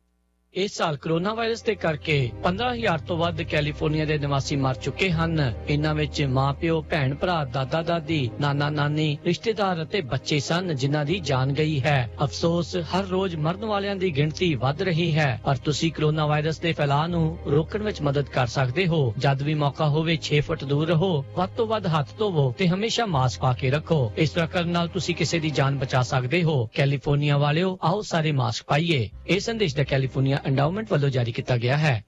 S1: ਇਸ ਸਾਲ ਕਰੋਨਾ ਵਾਇਰਸ ਦੇ ਕਰਕੇ 15,000 ਤੋਂ ਵੱਧ ਕੈਲੀਫੋਰਨੀਆ ਦੇ ਨਿਵਾਸੀ ਮਰ ਚੁੱਕੇ ਹਨ। ਇਨ੍ਹਾਂ ਵਿੱਚ ਮਾਂ-ਪਿਓ, ਭੈਣ-ਭਰਾ, ਦਾਦਾ-ਦਾਦੀ, ਨਾਨਾ-ਨਾਨੀ, ਰਿਸ਼ਤੇਦਾਰ ਅਤੇ ਬੱਚੇ ਸਨ ਜਿਨ੍ਹਾਂ ਦੀ ਜਾਨ ਗਈ ਹੈ। ਅਫਸੋਸ, ਹਰ ਰੋਜ਼ ਮਰਨ ਵਾਲਿਆਂ ਦੀ ਗਿਣਤੀ ਵੱਧ ਰਹੀ ਹੈ, ਪਰ ਤੁਸੀਂ ਕਰੋਨਾ ਵਾਇਰਸ ਦੇ ਫੈਲਾਅ ਨੂੰ ਰੋਕਣ ਵਿੱਚ ਮਦਦ ਕਰ ਸਕਦੇ ਹੋ। ਜਦ ਵੀ ਮੌਕਾ ਹੋਵੇ 6 ਫੁੱਟ ਦੂਰ ਰਹੋ, ਵੱਧ ਤੋਂ ਵੱਧ ਹੱਥ ਧੋਵੋ ਤੇ ਹਮੇਸ਼ਾ ਮਾਸਕ ਪਾ ਕੇ ਰੱਖੋ। ਇਸ ਤਰ੍ਹਾਂ ਕਰਨ ਨਾਲ ਤੁਸੀਂ ਕਿਸੇ ਦੀ ਜਾਨ ਬਚਾ ਸਕਦੇ ਹੋ। ਕੈਲੀਫੋਰਨੀਆ ਵਾਲਿਓ, ਆਓ ਸਾਰੇ ਮਾਸਕ ਪਾਈਏ। ਇਹ ਸੰਦੇਸ਼ ਦਾ ਕੈਲੀਫੋਰਨੀਆ ਐਂਡਾਊਮੈਂਟ ਵੱਲੋਂ ਜਾਰੀ ਕੀਤਾ ਗਿਆ ਹੈ।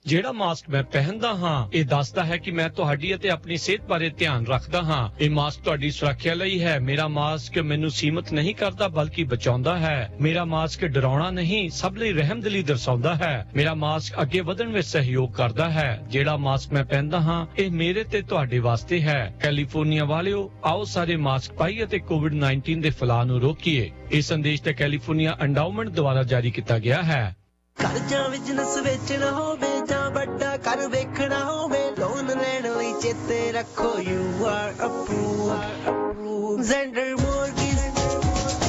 S1: ਜਿਹੜਾ ਮਾਸਕ ਮੈਂ ਪਹਿਨਦਾ ਹਾਂ, ਇਹ ਦੱਸਦਾ ਹੈ ਕਿ ਮੈਂ ਤੁਹਾਡੀ ਅਤੇ ਆਪਣੀ ਸਿਹਤ ਬਾਰੇ ਧਿਆਨ ਰੱਖਦਾ ਹਾਂ। ਇਹ ਮਾਸਕ ਤੁਹਾਡੀ ਸੁਰੱਖਿਆ ਲਈ ਹੈ। ਮੇਰਾ ਮਾਸਕ ਮੈਨੂੰ ਸੀਮਤ ਨਹੀਂ ਕਰਦਾ ਬਲਕਿ ਬਚਾਉਂਦਾ ਹੈ। ਮੇਰਾ ਮਾਸਕ ਡਰਾਉਣਾ ਨਹੀਂ, ਸਭ ਲਈ ਰਹਿਮਦਿਲੀ ਦਰਸਾਉਂਦਾ ਹੈ। ਮੇਰਾ ਮਾਸਕ ਅੱਗੇ ਵਧਣ ਵਿੱਚ ਸਹਿਯੋਗ ਕਰਦਾ ਹੈ। ਜਿਹੜਾ ਮਾਸਕ ਮੈਂ ਪਹਿਨਦਾ ਹਾਂ, ਇਹ ਮੇਰੇ ਤੇ ਤੁਹਾਡੇ ਵਾਸਤੇ ਹੈ। ਕੈਲੀਫੋਰਨੀਆ ਵਾਲਿਓ, ਆਓ ਸਾਰੇ ਮਾਸਕ ਪਾਈਏ ਅਤੇ ਕੋਵਿਡ-19 ਦੇ ਫੈਲਾਅ ਨੂੰ ਰੋਕੀਏ। ਇਹ ਸੰਦੇਸ਼ ਤਾਂ ਕੈਲੀਫੋਰਨੀਆ ਐਂਡਾਊਮੈਂਟ ਦੁਆਰਾ ਜਾਰੀ ਕੀਤਾ ਗਿਆ ਹੈ।
S5: ਘਰ ਜਾਂ ਬਿਜ਼ਨਸ ਵੇਚਣਾ ਹੋਵੇ ਜਾਂ ਵੱਡਾ ਘਰ ਵੇਖਣਾ ਹੋਵੇ, ਲੋਨ ਲੈਣ ਲਈ ਚੇਤੇ ਰੱਖੋ you are approved. Zander mortgage,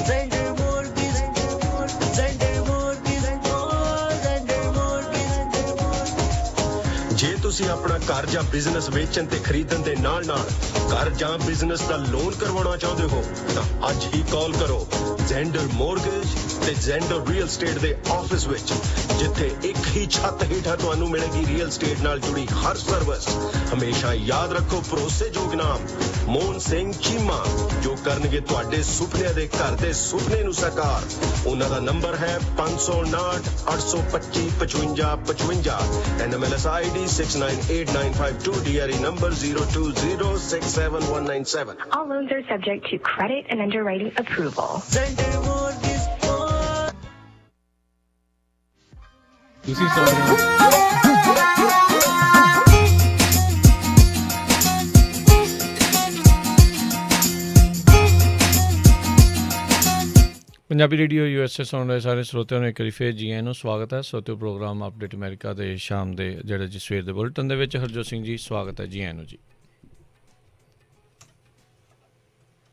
S5: Zander mortgage, Zander mortgage, Zander mortgage.
S6: ਜੇ ਤੁਸੀਂ ਆਪਣਾ ਘਰ ਜਾਂ ਬਿਜ਼ਨਸ ਵੇਚਣ ਤੇ ਖਰੀਦਣ ਦੇ ਨਾਲ-ਨਾਲ ਘਰ ਜਾਂ ਬਿਜ਼ਨਸ ਦਾ ਲੋਨ ਕਰਵਾਉਣਾ ਚਾਹੁੰਦੇ ਹੋ ਤਾਂ ਅੱਜ ਹੀ ਕਾਲ ਕਰੋ ਜ਼ੈਂਡਰ ਮੋਰਗੇਜ ਤੇ ਜ਼ੈਂਡਰ ਰੀਅਲ ਸਟੇਟ ਦੇ ਆਫਿਸ ਵਿੱਚ, ਜਿੱਥੇ ਇੱਕ ਹੀ ਛੱਤ ਹੇਠਾਂ ਤੁਹਾਨੂੰ ਮਿਲੇਗੀ ਰੀਅਲ ਸਟੇਟ ਨਾਲ ਜੁੜੀ ਹਰ ਸਰਵਿਸ। ਹਮੇਸ਼ਾ ਯਾਦ ਰੱਖੋ ਭਰੋਸੇਯੋਗ ਨਾਮ ਮੋਹਨ ਸਿੰਘ ਚੀਮਾ, ਜੋ ਕਰਨਗੇ ਤੁਹਾਡੇ ਸੁਪਨਿਆਂ ਦੇ ਘਰ ਦੇ ਸੁਪਨੇ ਨੂੰ ਸਾਕਾਰ। ਉਹਨਾਂ ਦਾ ਨੰਬਰ ਹੈ 559-825-5555, NMLS ID 698952, DRE number 020677197.
S7: All loans are subject to credit and underwriting approval.
S5: Zander mortgage.
S1: ਤੁਸੀਂ ਸੁਣ ਰਹੇ ਹੋ ਪੰਜਾਬੀ ਰੇਡੀਓ USA ਸੁਣ ਰਹੇ ਸਾਰੇ ਸਰੋਤਿਆਂ ਨੂੰ ਇੱਕ ਵਾਰੀ ਫੇਰ ਜੀ ਆਇਆਂ ਨੂੰ ਸਵਾਗਤ ਹੈ। ਸਰੋਤਿਓ, ਪ੍ਰੋਗਰਾਮ ਅਪਡੇਟ ਅਮਰੀਕਾ ਦੇ ਸ਼ਾਮ ਦੇ ਜਿਹੜੇ ਜੀ ਸਵੇਰ ਦੇ ਬੁਲੇਟਿਨ ਦੇ ਵਿੱਚ ਹਰਜੋਤ ਸਿੰਘ ਜੀ ਸਵਾਗਤ ਹੈ। ਜੀ ਆਇਆਂ ਨੂੰ ਜੀ।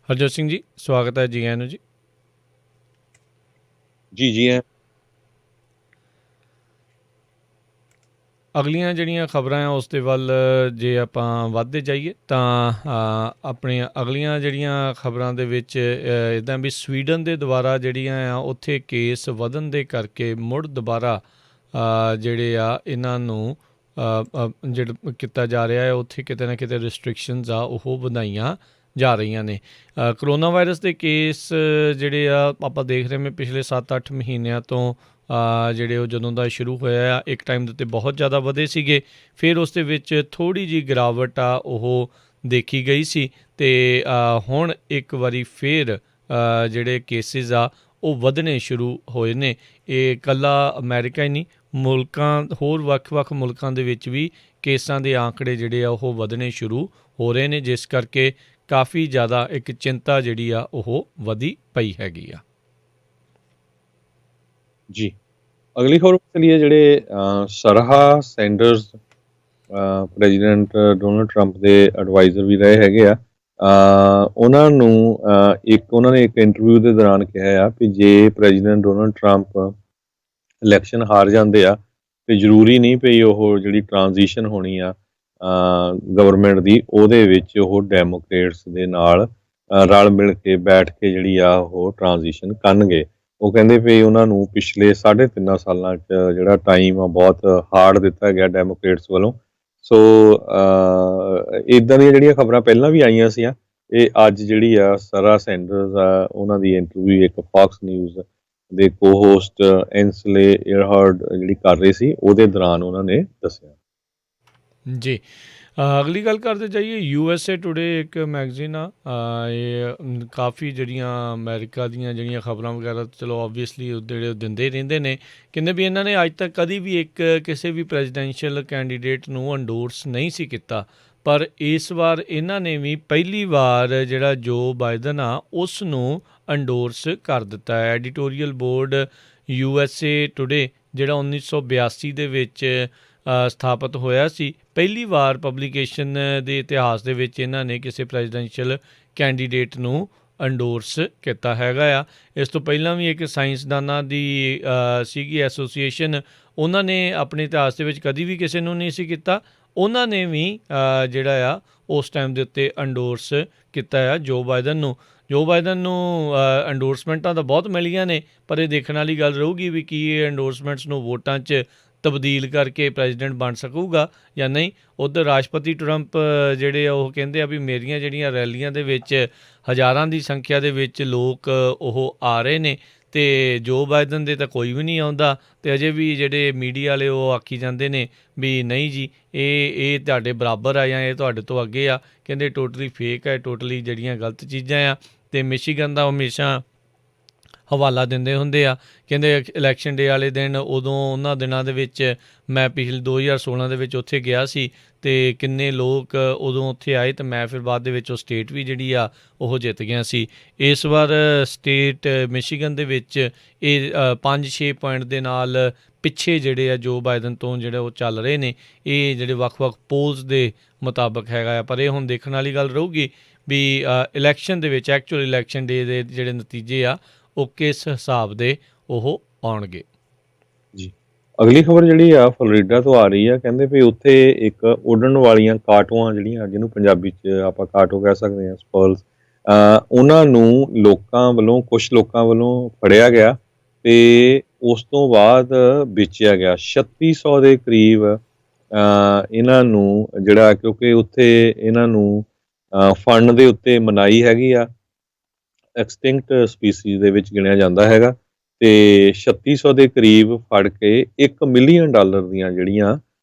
S1: ਹਰਜੋਤ ਸਿੰਘ ਜੀ ਸਵਾਗਤ ਹੈ। ਜੀ ਆਇਆਂ ਨੂੰ ਜੀ।
S2: ਜੀ ਹੈ।
S1: ਅਗਲੀਆਂ ਜਿਹੜੀਆਂ ਖਬਰਾਂ ਆ ਉਸ ਦੇ ਵੱਲ ਜੇ ਆਪਾਂ ਵੱਧਦੇ ਜਾਈਏ ਤਾਂ ਆਪਣੀਆਂ ਅਗਲੀਆਂ ਜਿਹੜੀਆਂ ਖਬਰਾਂ ਦੇ ਵਿੱਚ ਇੱਦਾਂ ਵੀ ਸਵੀਡਨ ਦੇ ਦੁਆਰਾ ਜਿਹੜੀਆਂ ਆ ਉੱਥੇ ਕੇਸ ਵਧਣ ਦੇ ਕਰਕੇ ਮੁੜ ਦੁਬਾਰਾ ਜਿਹੜੇ ਆ ਇਹਨਾਂ ਨੂੰ ਜਿਹੜਾ ਕੀਤਾ ਜਾ ਰਿਹਾ ਹੈ, ਉੱਥੇ ਕਿਤੇ ਨਾ ਕਿਤੇ ਰਿਸਟ੍ਰਿਕਸ਼ਨਸ ਆ ਉਹ ਵਧਾਈਆਂ ਜਾ ਰਹੀਆਂ ਨੇ। ਕਰੋਨਾ ਵਾਇਰਸ ਦੇ ਕੇਸ ਜਿਹੜੇ ਆ ਆਪਾਂ ਦੇਖ ਰਹੇ ਹਾਂ ਪਿਛਲੇ 7-8 ਮਹੀਨਿਆਂ ਤੋਂ ਜਿਹੜੇ ਉਹ ਜਦੋਂ ਦਾ ਸ਼ੁਰੂ ਹੋਇਆ ਆ, ਇੱਕ ਟਾਈਮ ਦੇ ਉੱਤੇ ਬਹੁਤ ਜ਼ਿਆਦਾ ਵਧੇ ਸੀਗੇ, ਫਿਰ ਉਸ ਦੇ ਵਿੱਚ ਥੋੜ੍ਹੀ ਜਿਹੀ ਗਿਰਾਵਟ ਆ ਉਹ ਦੇਖੀ ਗਈ ਸੀ ਅਤੇ ਹੁਣ ਇੱਕ ਵਾਰੀ ਫਿਰ ਜਿਹੜੇ ਕੇਸਿਸ ਆ ਉਹ ਵਧਣੇ ਸ਼ੁਰੂ ਹੋਏ ਨੇ। ਇਹ ਇਕੱਲਾ ਅਮਰੀਕਾ ਹੀ ਨਹੀਂ, ਹੋਰ ਵੱਖ-ਵੱਖ ਮੁਲਕਾਂ ਦੇ ਵਿੱਚ ਵੀ ਕੇਸਾਂ ਦੇ ਆંકੜੇ ਜਿਹੜੇ ਆ ਉਹ ਵਧਣੇ ਸ਼ੁਰੂ ਹੋ ਰਹੇ ਨੇ, ਜਿਸ ਕਰਕੇ ਕਾਫੀ ਜ਼ਿਆਦਾ ਇੱਕ ਚਿੰਤਾ ਜਿਹੜੀ ਆ ਉਹ ਵਧੀ ਪਈ ਹੈਗੀ ਆ।
S2: ਜੀ, ਅਗਲੀ ਖਬਰ ਚਲੀਏ। ਜਿਹੜੇ ਸਰਹਾ ਸੈਂਡਰਸ ਪ੍ਰੈਜ਼ੀਡੈਂਟ ਡੋਨਲਡ ਟਰੰਪ ਦੇ ਐਡਵਾਈਜ਼ਰ ਵੀ ਰਹੇ ਹੈਗੇ ਆ, ਉਹਨਾਂ ਨੇ ਇੱਕ ਇੰਟਰਵਿਊ ਦੇ ਦੌਰਾਨ ਕਿਹਾ ਆ ਕਿ ਜੇ ਪ੍ਰੈਜ਼ੀਡੈਂਟ ਡੋਨਲਡ ਟਰੰਪ ਇਲੈਕਸ਼ਨ ਹਾਰ ਜਾਂਦੇ ਆ ਤੇ ਜ਼ਰੂਰੀ ਨਹੀਂ ਪਈ ਉਹ ਜਿਹੜੀ ਟ੍ਰਾਂਜੀਸ਼ਨ ਹੋਣੀ ਆ ਗਵਰਨਮੈਂਟ ਦੀ, ਉਹਦੇ ਵਿੱਚ ਉਹ ਡੈਮੋਕ੍ਰੇਟਸ ਦੇ ਨਾਲ ਰਲ ਮਿਲ ਕੇ ਬੈਠ ਕੇ ਜਿਹੜੀ ਆ ਉਹ ਟ੍ਰਾਂਜੀਸ਼ਨ ਕਰਨਗੇ। ਉਹ ਕਹਿੰਦੇ ਵੀ ਉਹਨਾਂ ਨੂੰ ਪਿਛਲੇ 3.5 ਸਾਲਾਂ 'ਚ ਜਿਹੜਾ ਟਾਈਮ ਆ ਬਹੁਤ ਹਾਰਡ ਦਿੱਤਾ ਗਿਆ ਡੈਮੋਕ੍ਰੇਟਸ ਵੱਲੋਂ। ਸੋ ਇੱਦਾਂ ਦੀਆਂ ਜਿਹੜੀਆਂ ਖਬਰਾਂ ਪਹਿਲਾਂ ਵੀ ਆਈਆਂ ਸੀਆਂ, ਇਹ ਅੱਜ ਜਿਹੜੀ ਆ ਸਰਹਾ ਸੈਂਡਰਸ ਆ ਉਹਨਾਂ ਦੀ ਇੰਟਰਵਿਊ ਇੱਕ ਫੌਕਸ ਨਿਊਜ਼ ਦੇ ਕੋ-ਹੋਸਟ ਐਂਸਲੇ ਏਅਰਹਰਡ ਜਿਹੜੀ ਕਰ ਰਹੇ ਸੀ, ਉਹਦੇ ਦੌਰਾਨ ਉਹਨਾਂ ਨੇ ਦੱਸਿਆ।
S1: ਜੀ, ਅਗਲੀ ਗੱਲ ਕਰਦੇ ਜਾਈਏ USA ਟੁਡੇ ਇੱਕ ਮੈਗਜ਼ੀਨ ਆ ਇਹ ਕਾਫੀ ਜਿਹੜੀਆਂ ਅਮਰੀਕਾ ਦੀਆਂ ਜਿਹੜੀਆਂ ਖਬਰਾਂ ਵਗੈਰਾ ਚਲੋ ਓਬਵੀਅਸਲੀ ਜਿਹੜੇ ਉਹ ਦਿੰਦੇ ਰਹਿੰਦੇ ਨੇ, ਕਹਿੰਦੇ ਵੀ ਇਹਨਾਂ ਨੇ ਅੱਜ ਤੱਕ ਕਦੀ ਵੀ ਇੱਕ ਕਿਸੇ ਵੀ ਪ੍ਰੈਜ਼ੀਡੈਂਸ਼ੀਅਲ ਕੈਂਡੀਡੇਟ ਨੂੰ ਅੰਡੋਰਸ ਨਹੀਂ ਸੀ ਕੀਤਾ, ਪਰ ਇਸ ਵਾਰ ਇਹਨਾਂ ਨੇ ਵੀ ਪਹਿਲੀ ਵਾਰ ਜਿਹੜਾ ਜੋ ਬਾਈਡਨ ਆ ਉਸ ਨੂੰ ਅੰਡੋਰਸ ਕਰ ਦਿੱਤਾ ਹੈ। ਐਡੀਟੋਰੀਅਲ ਬੋਰਡ USA ਟੁਡੇ ਜਿਹੜਾ 1982 ਦੇ ਵਿੱਚ ਸਥਾਪਿਤ ਹੋਇਆ ਸੀ, ਪਹਿਲੀ ਵਾਰ ਪਬਲੀਕੇਸ਼ਨ ਦੇ ਇਤਿਹਾਸ ਦੇ ਵਿੱਚ ਇਹਨਾਂ ਨੇ ਕਿਸੇ ਪ੍ਰੈਜ਼ੀਡੈਂਸ਼ੀਅਲ ਕੈਂਡੀਡੇਟ ਨੂੰ ਅੰਡੋਰਸ ਕੀਤਾ ਹੈਗਾ ਆ। ਇਸ ਤੋਂ ਪਹਿਲਾਂ ਵੀ ਇੱਕ ਸਾਇੰਸਦਾਨਾਂ ਦੀ ਸੀਗੀ ਐਸੋਸੀਏਸ਼ਨ, ਉਹਨਾਂ ਨੇ ਆਪਣੇ ਇਤਿਹਾਸ ਦੇ ਵਿੱਚ ਕਦੀ ਵੀ ਕਿਸੇ ਨੂੰ ਨਹੀਂ ਸੀ ਕੀਤਾ, ਉਹਨਾਂ ਨੇ ਵੀ ਜਿਹੜਾ ਆ ਉਸ ਟਾਈਮ ਦੇ ਉੱਤੇ ਅੰਡੋਰਸ ਕੀਤਾ ਆ ਜੋ ਬਾਈਡਨ ਨੂੰ। ਜੋ ਬਾਈਡਨ ਨੂੰ ਅੰਡੋਰਸਮੈਂਟਾਂ ਤਾਂ ਬਹੁਤ ਮਿਲੀਆਂ ਨੇ, ਪਰ ਇਹ ਦੇਖਣ ਵਾਲੀ ਗੱਲ ਰਹੂਗੀ ਵੀ ਕੀ ਇਹ ਅੰਡੋਰਸਮੈਂਟਸ ਨੂੰ ਵੋਟਾਂ 'ਚ ਤਬਦੀਲ ਕਰਕੇ ਪ੍ਰੈਜ਼ੀਡੈਂਟ ਬਣ ਸਕੂਗਾ ਜਾਂ ਨਹੀਂ। ਉੱਧਰ ਰਾਸ਼ਟਰਪਤੀ ਟਰੰਪ ਜਿਹੜੇ ਆ ਉਹ ਕਹਿੰਦੇ ਆ ਵੀ ਮੇਰੀਆਂ ਜਿਹੜੀਆਂ ਰੈਲੀਆਂ ਦੇ ਵਿੱਚ ਹਜ਼ਾਰਾਂ ਦੀ ਸੰਖਿਆ ਦੇ ਵਿੱਚ ਲੋਕ ਉਹ ਆ ਰਹੇ ਨੇ ਅਤੇ ਜੋ ਬਾਈਡਨ ਦੇ ਤਾਂ ਕੋਈ ਵੀ ਨਹੀਂ ਆਉਂਦਾ, ਅਤੇ ਅਜੇ ਵੀ ਜਿਹੜੇ ਮੀਡੀਆ ਵਾਲੇ ਉਹ ਆਖੀ ਜਾਂਦੇ ਨੇ ਵੀ ਨਹੀਂ ਜੀ ਇਹ ਤੁਹਾਡੇ ਬਰਾਬਰ ਆ ਜਾਂ ਇਹ ਤੁਹਾਡੇ ਤੋਂ ਅੱਗੇ ਆ, ਕਹਿੰਦੇ ਟੋਟਲੀ ਫੇਕ ਹੈ, ਟੋਟਲੀ ਜਿਹੜੀਆਂ ਗਲਤ ਚੀਜ਼ਾਂ ਆ। ਅਤੇ ਮਿਸ਼ੀਗਨ ਦਾ ਹਮੇਸ਼ਾ ਹਵਾਲਾ ਦਿੰਦੇ ਹੁੰਦੇ ਆ, ਕਹਿੰਦੇ ਇਲੈਕਸ਼ਨ ਡੇ ਵਾਲੇ ਦਿਨ ਉਦੋਂ ਉਹਨਾਂ ਦਿਨਾਂ ਦੇ ਵਿੱਚ ਮੈਂ ਪਿਛਲੇ 2016 ਦੇ ਵਿੱਚ ਉੱਥੇ ਗਿਆ ਸੀ ਅਤੇ ਕਿੰਨੇ ਲੋਕ ਉਦੋਂ ਉੱਥੇ ਆਏ, ਅਤੇ ਮੈਂ ਫਿਰ ਬਾਅਦ ਦੇ ਵਿੱਚ ਉਹ ਸਟੇਟ ਵੀ ਜਿਹੜੀ ਆ ਉਹ ਜਿੱਤ ਗਿਆ ਸੀ। ਇਸ ਵਾਰ ਸਟੇਟ ਮਿਸ਼ੀਗਨ ਦੇ ਵਿੱਚ ਇਹ 5-6 ਪੁਆਇੰਟ ਦੇ ਨਾਲ ਪਿੱਛੇ ਜਿਹੜੇ ਆ ਜੋ ਬਾਈਡਨ ਤੋਂ ਜਿਹੜੇ ਉਹ ਚੱਲ ਰਹੇ ਨੇ, ਇਹ ਜਿਹੜੇ ਵੱਖ-ਵੱਖ ਪੋਲਸ ਦੇ ਮੁਤਾਬਕ ਹੈਗਾ ਆ। ਪਰ ਇਹ ਹੁਣ ਦੇਖਣ ਵਾਲੀ ਗੱਲ ਰਹੂਗੀ ਵੀ ਇਲੈਕਸ਼ਨ ਦੇ ਵਿੱਚ ਐਕਚੁਅਲ ਇਲੈਕਸ਼ਨ ਡੇ ਦੇ ਜਿਹੜੇ ਨਤੀਜੇ ਆ ਉਹ ਕਿਸ ਹਿਸਾਬ ਦੇ ਉਹ ਆਉਣਗੇ। ਜੀ
S2: ਅਗਲੀ ਖਬਰ ਜਿਹੜੀ ਆ ਫਲੋਰੀਡਾ ਤੋਂ ਆ ਰਹੀ ਆ, ਕਹਿੰਦੇ ਵੀ ਉੱਥੇ ਇੱਕ ਉੱਡਣ ਵਾਲੀਆਂ ਕਾਟੋਆਂ ਜਿਹੜੀਆਂ ਜਿਹਨੂੰ ਪੰਜਾਬੀ 'ਚ ਆਪਾਂ ਕਾਟੋ ਕਹਿ ਸਕਦੇ ਹਾਂ, ਸਪਰਲਸ, ਉਹਨਾਂ ਨੂੰ ਕੁਛ ਲੋਕਾਂ ਵੱਲੋਂ ਫੜਿਆ ਗਿਆ ਅਤੇ ਉਸ ਤੋਂ ਬਾਅਦ ਵੇਚਿਆ ਗਿਆ 3600 ਦੇ ਕਰੀਬ। ਇਹਨਾਂ ਨੂੰ ਜਿਹੜਾ ਕਿਉਂਕਿ ਉੱਥੇ ਇਹਨਾਂ ਨੂੰ ਫੰਡ ਦੇ ਉੱਤੇ ਮਨਾਹੀ ਹੈਗੀ ਆ, ਐਕਸਟਿੰਕਟ ਸਪੀਸੀਜ਼ ਦੇ ਵਿੱਚ ਗਿਣਿਆ ਜਾਂਦਾ ਹੈਗਾ, ਅਤੇ 3600 ਦੇ ਕਰੀਬ ਫੜ ਕੇ $1 ਮਿਲੀਅਨ ਦੀਆਂ ਜਿਹੜੀਆਂ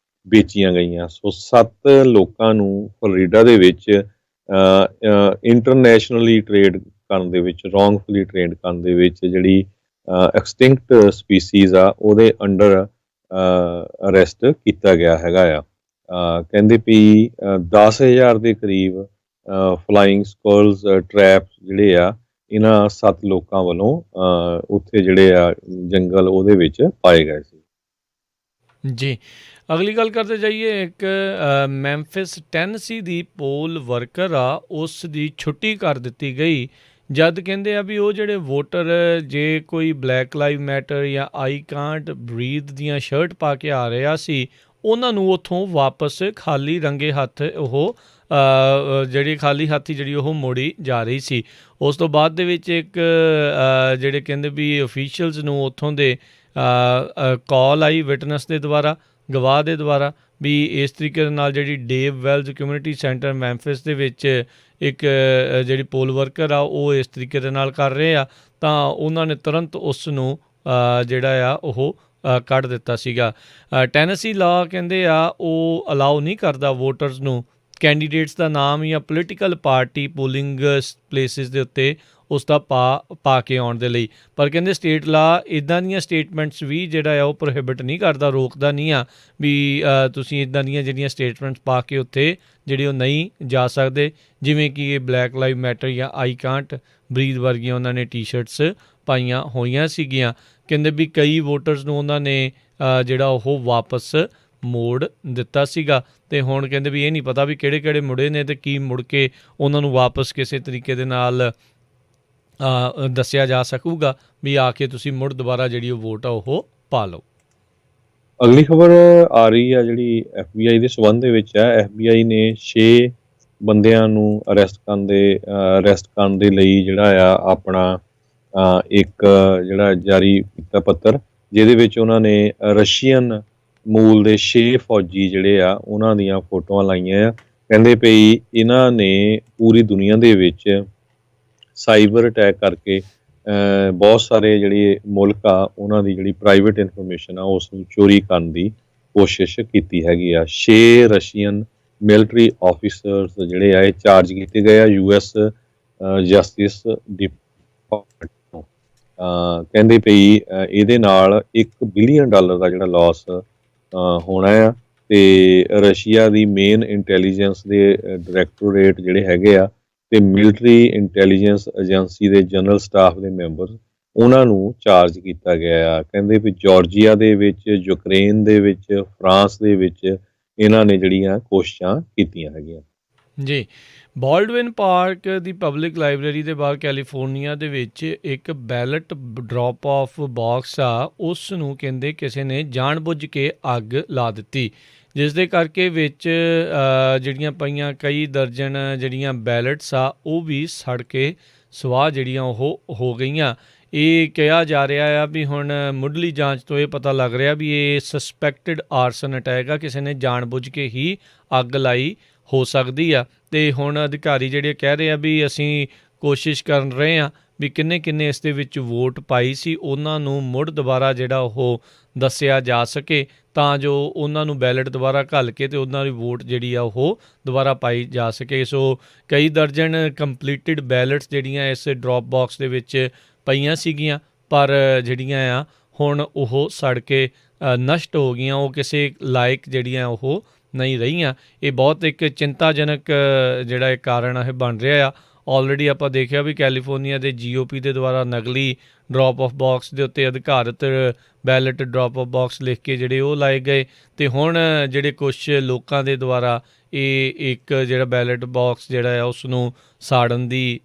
S2: ਵੇਚੀਆਂ ਗਈਆਂ। ਸੋ 7 ਲੋਕਾਂ ਨੂੰ ਫਲੋਰੀਡਾ ਦੇ ਵਿੱਚ ਇੰਟਰਨੈਸ਼ਨਲੀ ਟਰੇਡ ਕਰਨ ਦੇ ਵਿੱਚ, ਰੋਂਗਫੁਲੀ ਟਰੇਡ ਕਰਨ ਦੇ ਵਿੱਚ ਜਿਹੜੀ ਐਕਸਟਿੰਕਟ ਸਪੀਸੀਜ਼ ਆ ਉਹਦੇ ਅੰਡਰ ਅਰੈਸਟ ਕੀਤਾ ਗਿਆ ਹੈਗਾ ਆ। ਕਹਿੰਦੇ ਵੀ 10,000 ਦੇ ਕਰੀਬ ਫਲਾਈਂਗ ਸਕੁਅਲਸ ਟਰੈਪਸ ਜਿਹੜੇ ਆ ਇਹਨਾਂ 7 ਲੋਕਾਂ ਵੱਲੋਂ ਉੱਥੇ ਜਿਹੜੇ ਆ ਜੰਗਲ ਉਹਦੇ ਵਿੱਚ ਪਾਏ ਗਏ ਸੀ।
S1: ਜੀ ਅਗਲੀ ਗੱਲ ਕਰਦੇ ਜਾਈਏ, ਇੱਕ ਮੈਂਫਿਸ ਟੈਨਸੀ ਦੀ ਪੋਲ ਵਰਕਰ ਆ ਉਸ ਦੀ ਛੁੱਟੀ ਕਰ ਦਿੱਤੀ ਗਈ, ਜਦ ਕਹਿੰਦੇ ਆ ਵੀ ਉਹ ਜਿਹੜੇ ਵੋਟਰ ਜੇ ਕੋਈ ਬਲੈਕ ਲਾਈਵ ਮੈਟਰ ਜਾਂ ਆਈ ਕਾਂਟ ਬਰੀਥ ਦੀਆਂ ਸ਼ਰਟ ਪਾ ਕੇ ਆ ਰਿਹਾ ਸੀ, ਉਹਨਾਂ ਨੂੰ ਉੱਥੋਂ ਵਾਪਸ ਖਾਲੀ ਰੰਗੇ ਹੱਥ ਉਹ ਜਿਹੜੀ ਖਾਲੀ ਹੱਥ ਹੀ ਜਿਹੜੀ ਉਹ ਮੋੜੀ ਜਾ ਰਹੀ ਸੀ। ਉਸ ਤੋਂ ਬਾਅਦ ਦੇ ਵਿੱਚ ਇੱਕ ਜਿਹੜੇ ਕਹਿੰਦੇ ਵੀ ਅਫੀਸ਼ੀਅਲਸ ਨੂੰ ਉੱਥੋਂ ਦੇ ਕਾਲ ਆਈ ਵਿਟਨੈਸ ਦੇ ਦੁਆਰਾ, ਗਵਾਹ ਦੇ ਦੁਆਰਾ, ਵੀ ਇਸ ਤਰੀਕੇ ਦੇ ਨਾਲ ਜਿਹੜੀ ਡੇਵ ਵੈਲਜ਼ ਕਮਿਊਨਿਟੀ ਸੈਂਟਰ ਮੈਂਫਿਸ ਦੇ ਵਿੱਚ ਇੱਕ ਜਿਹੜੀ ਪੋਲ ਵਰਕਰ ਆ ਉਹ ਇਸ ਤਰੀਕੇ ਦੇ ਨਾਲ ਕਰ ਰਹੇ ਆ, ਤਾਂ ਉਹਨਾਂ ਨੇ ਤੁਰੰਤ ਉਸ ਨੂੰ ਜਿਹੜਾ ਆ ਉਹ ਕੱਢ ਦਿੱਤਾ ਸੀਗਾ। ਟੈਨੇਸੀ ਲਾਅ ਕਹਿੰਦੇ ਆ ਉਹ ਅਲਾਓ ਨਹੀਂ ਕਰਦਾ ਵੋਟਰਸ ਨੂੰ ਕੈਂਡੀਡੇਟਸ ਦਾ ਨਾਮ ਜਾਂ ਪੋਲੀਟੀਕਲ ਪਾਰਟੀ ਪੋਲਿੰਗ ਪਲੇਸਿਸ ਦੇ ਉੱਤੇ ਉਸ ਦਾ ਪਾ ਕੇ ਆਉਣ ਦੇ ਲਈ, ਪਰ ਕਹਿੰਦੇ ਸਟੇਟ ਲਾਅ ਇੱਦਾਂ ਦੀਆਂ ਸਟੇਟਮੈਂਟਸ ਵੀ ਜਿਹੜਾ ਆ ਉਹ ਪ੍ਰੋਹਿਬਿਟ ਨਹੀਂ ਕਰਦਾ, ਰੋਕਦਾ ਨਹੀਂ ਆ ਵੀ ਤੁਸੀਂ ਇੱਦਾਂ ਦੀਆਂ ਜਿਹੜੀਆਂ ਸਟੇਟਮੈਂਟਸ ਪਾ ਕੇ ਉੱਥੇ ਜਿਹੜੇ ਉਹ ਨਹੀਂ ਜਾ ਸਕਦੇ, ਜਿਵੇਂ ਕਿ ਇਹ ਬਲੈਕ ਲਾਈਵ ਮੈਟਰ ਜਾਂ ਆਈ ਕਾਂਟ ਬਰੀਥ ਵਰਗੀਆਂ ਉਹਨਾਂ ਨੇ ਟੀ-ਸ਼ਰਟਸ ਪਾਈਆਂ ਹੋਈਆਂ ਸੀਗੀਆਂ। ਕਹਿੰਦੇ ਵੀ ਕਈ ਵੋਟਰਸ ਨੂੰ ਉਹਨਾਂ ਨੇ ਜਿਹੜਾ ਉਹ ਵਾਪਸ ਮੋੜ ਦਿੱਤਾ ਸੀਗਾ, ਅਤੇ ਹੁਣ ਕਹਿੰਦੇ ਵੀ ਇਹ ਨਹੀਂ ਪਤਾ ਵੀ ਕਿਹੜੇ ਮੁੜੇ ਨੇ ਅਤੇ ਕੀ ਮੁੜ ਕੇ ਉਹਨਾਂ ਨੂੰ ਵਾਪਸ ਕਿਸੇ ਤਰੀਕੇ ਦੇ ਨਾਲ ਦੱਸਿਆ ਜਾ ਸਕੂਗਾ ਵੀ ਆ ਕੇ ਤੁਸੀਂ ਮੁੜ ਦੁਬਾਰਾ ਜਿਹੜੀ ਉਹ ਵੋਟ ਆ ਉਹ ਪਾ ਲਓ।
S2: ਅਗਲੀ ਖਬਰ ਆ ਰਹੀ ਆ ਜਿਹੜੀ FBI ਦੇ ਸਬੰਧ ਦੇ ਵਿੱਚ ਹੈ। FBI ਨੇ 6 ਬੰਦਿਆਂ ਨੂੰ ਅਰੈਸਟ ਕਰਨ ਦੇ ਲਈ ਜਿਹੜਾ ਆ ਆਪਣਾ ਇੱਕ ਜਿਹੜਾ ਜਾਰੀ ਕੀਤਾ ਪੱਤਰ, ਜਿਹਦੇ ਵਿੱਚ ਉਹਨਾਂ ਨੇ ਰਸ਼ੀਅਨ ਮੂਲ ਦੇ 6 ਫੌਜੀ ਜਿਹੜੇ ਆ ਉਹਨਾਂ ਦੀਆਂ ਫੋਟੋਆਂ ਲਾਈਆਂ ਆ। ਕਹਿੰਦੇ ਪਈ ਇਹਨਾਂ ਨੇ ਪੂਰੀ ਦੁਨੀਆ ਦੇ ਵਿੱਚ ਸਾਈਬਰ ਅਟੈਕ ਕਰਕੇ ਬਹੁਤ ਸਾਰੇ ਜਿਹੜੇ ਮੁਲਕ ਆ ਉਹਨਾਂ ਦੀ ਜਿਹੜੀ ਪ੍ਰਾਈਵੇਟ ਇਨਫੋਰਮੇਸ਼ਨ ਆ ਉਸ ਨੂੰ ਚੋਰੀ ਕਰਨ ਦੀ ਕੋਸ਼ਿਸ਼ ਕੀਤੀ ਹੈਗੀ ਆ। 6 ਰਸ਼ੀਅਨ ਮਿਲਟਰੀ ਆਫੀਸਰਸ ਜਿਹੜੇ ਆ ਇਹ ਚਾਰਜ ਕੀਤੇ ਗਏ ਆ US ਜਸਟਿਸ ਡਿਪਾਰਟਮੈਂਟ ਤੋਂ। ਕਹਿੰਦੇ ਪਈ ਇਹਦੇ ਨਾਲ $1 ਬਿਲੀਅਨ ਦਾ ਜਿਹੜਾ ਲਾਸ ਹੋਣਾ ਆ। ਤੇ ਰਸ਼ੀਆ ਦੀ ਮੇਨ ਇੰਟੈਲੀਜੈਂਸ ਦੇ ਡਾਇਰੈਕਟੋਰੇਟ ਜਿਹੜੇ ਹੈਗੇ ਆ ਤੇ ਮਿਲਟਰੀ ਇੰਟੈਲੀਜੈਂਸ ਏਜੰਸੀ ਦੇ ਜਨਰਲ ਸਟਾਫ ਦੇ ਮੈਂਬਰ ਉਹਨਾਂ ਨੂੰ ਚਾਰਜ ਕੀਤਾ ਗਿਆ ਆ। ਕਹਿੰਦੇ ਵੀ ਜਾਰਜੀਆ ਦੇ ਵਿੱਚ, ਯੂਕਰੇਨ ਦੇ ਵਿੱਚ, ਫਰਾਂਸ ਦੇ ਵਿੱਚ ਇਹਨਾਂ ਨੇ ਜਿਹੜੀਆਂ ਕੋਸ਼ਿਸ਼ਾਂ ਕੀਤੀਆਂ ਹੈਗੀਆਂ।
S1: ਜੀ, ਬਾਲਡਵਿਨ ਪਾਰਕ ਦੀ ਪਬਲਿਕ ਲਾਇਬ੍ਰੇਰੀ ਦੇ ਬਾਹਰ ਕੈਲੀਫੋਰਨੀਆ ਦੇ ਵਿੱਚ ਇੱਕ ਬੈਲਟ ਡ੍ਰੌਪ ਆਫ ਬਾਕਸ ਆ, ਉਸ ਨੂੰ ਕਹਿੰਦੇ ਕਿਸੇ ਨੇ ਜਾਣਬੁੱਝ ਕੇ ਅੱਗ ਲਾ ਦਿੱਤੀ, ਜਿਸ ਦੇ ਕਰਕੇ ਵਿੱਚ ਜਿਹੜੀਆਂ ਪਈਆਂ ਕਈ ਦਰਜਨ ਜਿਹੜੀਆਂ ਬੈਲਟਸ ਆ ਉਹ ਵੀ ਸੜ ਕੇ ਸਵਾਹ ਜਿਹੜੀਆਂ ਉਹ ਹੋ ਗਈਆਂ। ਇਹ ਕਿਹਾ ਜਾ ਰਿਹਾ ਆ ਵੀ ਹੁਣ ਮੁੱਢਲੀ ਜਾਂਚ ਤੋਂ ਇਹ ਪਤਾ ਲੱਗ ਰਿਹਾ ਵੀ ਇਹ ਸਸਪੈਕਟਡ ਆਰਸਨ ਅਟੈਕ ਆ, ਕਿਸੇ ਨੇ ਜਾਣਬੁੱਝ ਕੇ ਹੀ ਅੱਗ ਲਾਈ ਹੋ ਸਕਦੀ ਆ। ਅਤੇ ਹੁਣ ਅਧਿਕਾਰੀ ਜਿਹੜੇ ਕਹਿ ਰਹੇ ਆ ਵੀ ਅਸੀਂ ਕੋਸ਼ਿਸ਼ ਕਰ ਰਹੇ ਹਾਂ ਵੀ ਕਿੰਨੇ ਇਸ ਦੇ ਵਿੱਚ ਵੋਟ ਪਾਈ ਸੀ ਉਹਨਾਂ ਨੂੰ ਮੁੜ ਦੁਬਾਰਾ ਜਿਹੜਾ ਉਹ ਦੱਸਿਆ ਜਾ ਸਕੇ, ਤਾਂ ਜੋ ਉਹਨਾਂ ਨੂੰ ਬੈਲਟ ਦੁਬਾਰਾ ਘੱਲ ਕੇ ਅਤੇ ਉਹਨਾਂ ਦੀ ਵੋਟ ਜਿਹੜੀ ਆ ਉਹ ਦੁਬਾਰਾ ਪਾਈ ਜਾ ਸਕੇ। ਸੋ ਕਈ ਦਰਜਨ ਕੰਪਲੀਟਡ ਬੈਲਟਸ ਜਿਹੜੀਆਂ ਇਸ ਡਰੋਪ ਬਾਕਸ ਦੇ ਵਿੱਚ ਪਈਆਂ ਸੀਗੀਆਂ, ਪਰ ਜਿਹੜੀਆਂ ਆ ਹੁਣ ਉਹ ਸੜ ਕੇ ਨਸ਼ਟ ਹੋ ਗਈਆਂ, ਉਹ ਕਿਸੇ ਲਾਇਕ ਜਿਹੜੀਆਂ ਉਹ ਨਹੀਂ ਰਹੀਆਂ। ਇਹ ਬਹੁਤ ਇੱਕ ਚਿੰਤਾਜਨਕ ਜਿਹੜਾ ਇਹ ਕਾਰਨ ਇਹ ਬਣ ਰਿਹਾ ਆ। ਆਲਰੇਡੀ ਆਪਾਂ ਦੇਖਿਆ ਵੀ ਕੈਲੀਫੋਰਨੀਆ ਦੇ GOP ਦੇ ਦੁਆਰਾ ਨਕਲੀ ਡਰੋਪ ਆਫ ਬਾਕਸ ਦੇ ਉੱਤੇ ਅਧਿਕਾਰਤ ਬੈਲਟ ਡਰੋਪ ਆਫ ਬਾਕਸ ਲਿਖ ਕੇ ਜਿਹੜੇ ਉਹ ਲਾਏ ਗਏ, ਅਤੇ ਹੁਣ ਜਿਹੜੇ ਕੁਛ ਲੋਕਾਂ ਦੇ ਦੁਆਰਾ ਇਹ ਇੱਕ ਜਿਹੜਾ ਬੈਲਟ ਬਾਕਸ ਜਿਹੜਾ ਆ ਉਸ ਨੂੰ ਸਾੜਨ ਦੀ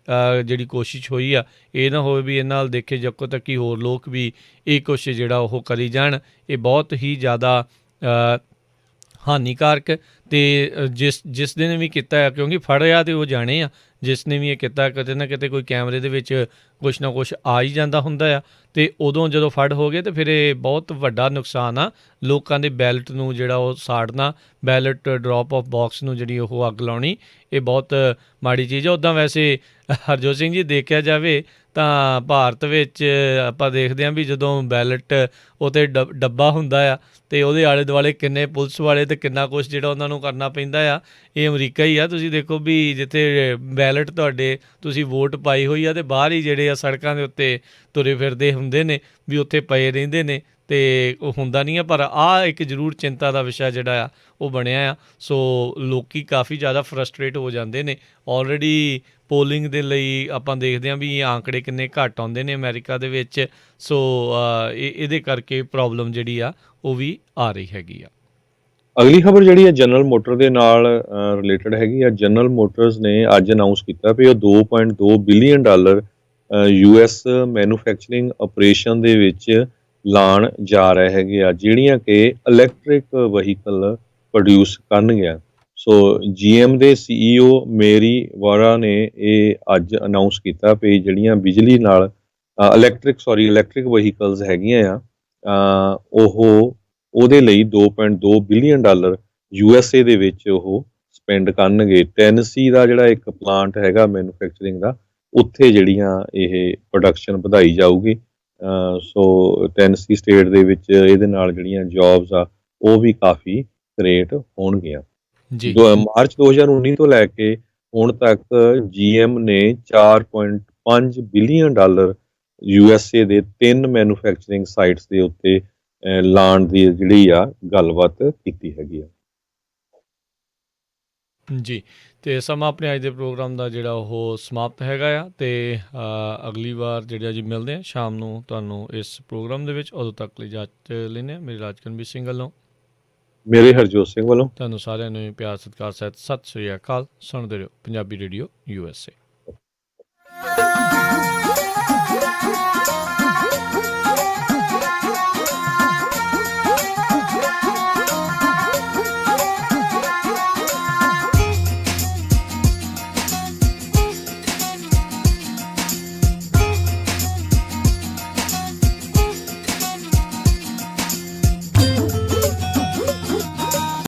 S1: ਜਿਹੜੀ ਕੋਸ਼ਿਸ਼ ਹੋਈ ਆ। ਇਹ ਨਾ ਹੋਵੇ ਵੀ ਇਹ ਨਾਲ ਦੇਖੇ ਜੱਕੋ ਤੱਕ ਹੀ ਹੋਰ ਲੋਕ ਵੀ ਇਹ ਕੁਛ ਜਿਹੜਾ ਉਹ ਕਰੀ ਜਾਣ। ਇਹ ਬਹੁਤ ਹੀ ਜ਼ਿਆਦਾ ਹਾਨੀਕਾਰਕ, ਅਤੇ ਜਿਸ ਨੇ ਵੀ ਕੀਤਾ ਹੈ, ਕਿਉਂਕਿ ਫੜਿਆ ਤਾਂ ਉਹ ਜਾਣੇ ਆ, ਜਿਸ ਨੇ ਵੀ ਇਹ ਕੀਤਾ ਕਿਤੇ ਨਾ ਕਿਤੇ ਕੋਈ ਕੈਮਰੇ ਦੇ ਵਿੱਚ ਕੁਛ ਨਾ ਕੁਛ ਆ ਹੀ ਜਾਂਦਾ ਹੁੰਦਾ ਆ, ਅਤੇ ਉਦੋਂ ਜਦੋਂ ਫੜ ਹੋ ਗਏ ਤਾਂ ਫਿਰ ਇਹ ਬਹੁਤ ਵੱਡਾ ਨੁਕਸਾਨ ਆ। ਲੋਕਾਂ ਦੇ ਬੈਲਟ ਨੂੰ ਜਿਹੜਾ ਉਹ ਸਾੜਨਾ, ਬੈਲਟ ਡਰੋਪ ਆਫ ਬਾਕਸ ਨੂੰ ਜਿਹੜੀ ਉਹ ਅੱਗ ਲਾਉਣੀ, ਇਹ ਬਹੁਤ ਮਾੜੀ ਚੀਜ਼ ਆ। ਉੱਦਾਂ ਵੈਸੇ ਹਰਜੋਤ ਸਿੰਘ ਜੀ ਦੇਖਿਆ ਜਾਵੇ ਤਾਂ ਭਾਰਤ ਵਿੱਚ ਆਪਾਂ ਦੇਖਦੇ ਹਾਂ ਵੀ ਜਦੋਂ ਬੈਲਟ ਉਹ 'ਤੇ ਡੱਬਾ ਹੁੰਦਾ ਆ ਅਤੇ ਉਹਦੇ ਆਲੇ ਦੁਆਲੇ ਕਿੰਨੇ ਪੁਲਿਸ ਵਾਲੇ ਅਤੇ ਕਿੰਨਾ ਕੁਛ ਜਿਹੜਾ ਉਹਨਾਂ ਨੂੰ ਕਰਨਾ ਪੈਂਦਾ ਆ। ਇਹ ਅਮਰੀਕਾ ਹੀ ਆ, ਤੁਸੀਂ ਦੇਖੋ ਵੀ ਜਿੱਥੇ ਬੈਲਟ ਤੁਹਾਡੇ ਤੁਸੀਂ ਵੋਟ ਪਾਈ ਹੋਈ ਆ ਅਤੇ ਬਾਹਰ ਹੀ ਜਿਹੜੇ ਆ ਸੜਕਾਂ ਦੇ ਉੱਤੇ ਤੁਰੇ ਫਿਰਦੇ ਹੁੰਦੇ ਨੇ ਵੀ ਉੱਥੇ ਪਏ ਰਹਿੰਦੇ ਨੇ, ਅਤੇ ਉਹ ਹੁੰਦਾ ਨਹੀਂ ਆ। ਪਰ ਆਹ ਇੱਕ ਜ਼ਰੂਰ ਚਿੰਤਾ ਦਾ ਵਿਸ਼ਾ ਜਿਹੜਾ ਆ ਉਹ ਬਣਿਆ ਆ। ਸੋ ਲੋਕ ਕਾਫੀ ਜ਼ਿਆਦਾ ਫਰਸਟਰੇਟ ਹੋ ਜਾਂਦੇ ਨੇ। ਆਲਰੇਡੀ ਪੋਲਿੰਗ ਦੇ ਲਈ ਆਪਾਂ ਦੇਖਦੇ ਹਾਂ ਵੀ ਇਹ ਆંકੜੇ ਕਿੰਨੇ ਘੱਟ ਆਉਂਦੇ ਨੇ ਅਮਰੀਕਾ ਦੇ ਵਿੱਚ। ਸੋ ਇਹਦੇ ਕਰਕੇ ਪ੍ਰੋਬਲਮ ਜਿਹੜੀ ਆ ਉਹ ਵੀ ਆ ਰਹੀ ਹੈਗੀ ਆ।
S2: ਅਗਲੀ ਖਬਰ ਜਿਹੜੀ ਹੈ ਜਨਰਲ ਮੋਟਰ ਦੇ ਨਾਲ ਰਿਲੇਟਡ ਹੈਗੀ ਆ। ਜਨਰਲ ਮੋਟਰਸ ਨੇ ਅੱਜ ਅਨਾਊਂਸ ਕੀਤਾ ਵੀ ਉਹ $2.2 ਬਿਲੀਅਨ US ਮੈਨੂਫੈਕਚਰਿੰਗ ਆਪਰੇਸ਼ਨ ਦੇ ਵਿੱਚ ਲਾਉਣ ਜਾ ਰਹੇ ਹੈਗੇ ਆ, ਜਿਹੜੀਆਂ ਕਿ ਇਲੈਕਟ੍ਰਿਕ ਵਹੀਕਲ ਪ੍ਰੋਡਿਊਸ ਕਰਨਗੀਆਂ। ਸੋ GM ਦੇ CEO ਮੇਰੀ ਵਾਰਾ ਨੇ ਇਹ ਅੱਜ ਅਨਾਊਂਸ ਕੀਤਾ ਵੀ ਜਿਹੜੀਆਂ ਬਿਜਲੀ ਨਾਲ ਇਲੈਕਟ੍ਰਿਕ ਵਹੀਕਲਸ ਹੈਗੀਆਂ ਆ ਉਹਦੇ ਲਈ $2.2 ਬਿਲੀਅਨ USA ਦੇ ਵਿੱਚ ਉਹ ਸਪੈਂਡ ਕਰਨਗੇ। ਟੈਨਸੀ ਦਾ ਜਿਹੜਾ ਇੱਕ ਪਲਾਂਟ ਹੈਗਾ ਮੈਨੂਫੈਕਚਰਿੰਗ ਦਾ, ਉੱਥੇ ਜਿਹੜੀਆਂ ਇਹ ਪ੍ਰੋਡਕਸ਼ਨ ਵਧਾਈ ਜਾਊਗੀ। ਸੋ ਟੈਨਸੀ ਸਟੇਟ ਦੇ ਵਿੱਚ ਇਹਦੇ ਨਾਲ ਜਿਹੜੀਆਂ ਜੌਬਸ ਆ ਉਹ ਵੀ ਕਾਫੀ ਕ੍ਰੀਏਟ ਹੋਣਗੀਆਂ। ਮਾਰਚ 2019 ਤੋਂ ਲੈ ਕੇ ਹੁਣ ਤੱਕ GM ਨੇ $4.5 ਬਿਲੀਅਨ USA ਦੇ 3 ਮੈਨੂਫੈਕਚਰਿੰਗ ਸਾਈਟਸ ਦੇ ਉੱਤੇ ਲਾਉਣ ਦੀ ਜਿਹੜੀ ਆ ਗੱਲਬਾਤ ਕੀਤੀ ਹੈਗੀ ਆ।
S1: ਜੀ, ਅਤੇ ਸਮਾਂ ਆਪਣੇ ਅੱਜ ਦੇ ਪ੍ਰੋਗਰਾਮ ਦਾ ਜਿਹੜਾ ਉਹ ਸਮਾਪਤ ਹੈਗਾ ਆ, ਅਤੇ ਅਗਲੀ ਵਾਰ ਜਿਹੜਾ ਜੀ ਮਿਲਦੇ ਹਾਂ ਸ਼ਾਮ ਨੂੰ ਤੁਹਾਨੂੰ ਇਸ ਪ੍ਰੋਗਰਾਮ ਦੇ ਵਿੱਚ। ਉਦੋਂ ਤੱਕ ਲਈ ਇਜਾਜ਼ਤ ਲੈਂਦੇ ਹਾਂ। ਮੇਰੇ ਰਾਜਕਨਵੀਰ ਸਿੰਘ ਵੱਲੋਂ,
S2: ਮੇਰੇ ਹਰਜੋਤ ਸਿੰਘ ਵੱਲੋਂ
S1: ਤੁਹਾਨੂੰ ਸਾਰਿਆਂ ਨੂੰ ਪਿਆਰ ਸਤਿਕਾਰ ਸਹਿਤ ਸਤਿ ਸ਼੍ਰੀ ਅਕਾਲ। ਸੁਣਦੇ ਰਹੋ ਪੰਜਾਬੀ ਰੇਡੀਓ USA।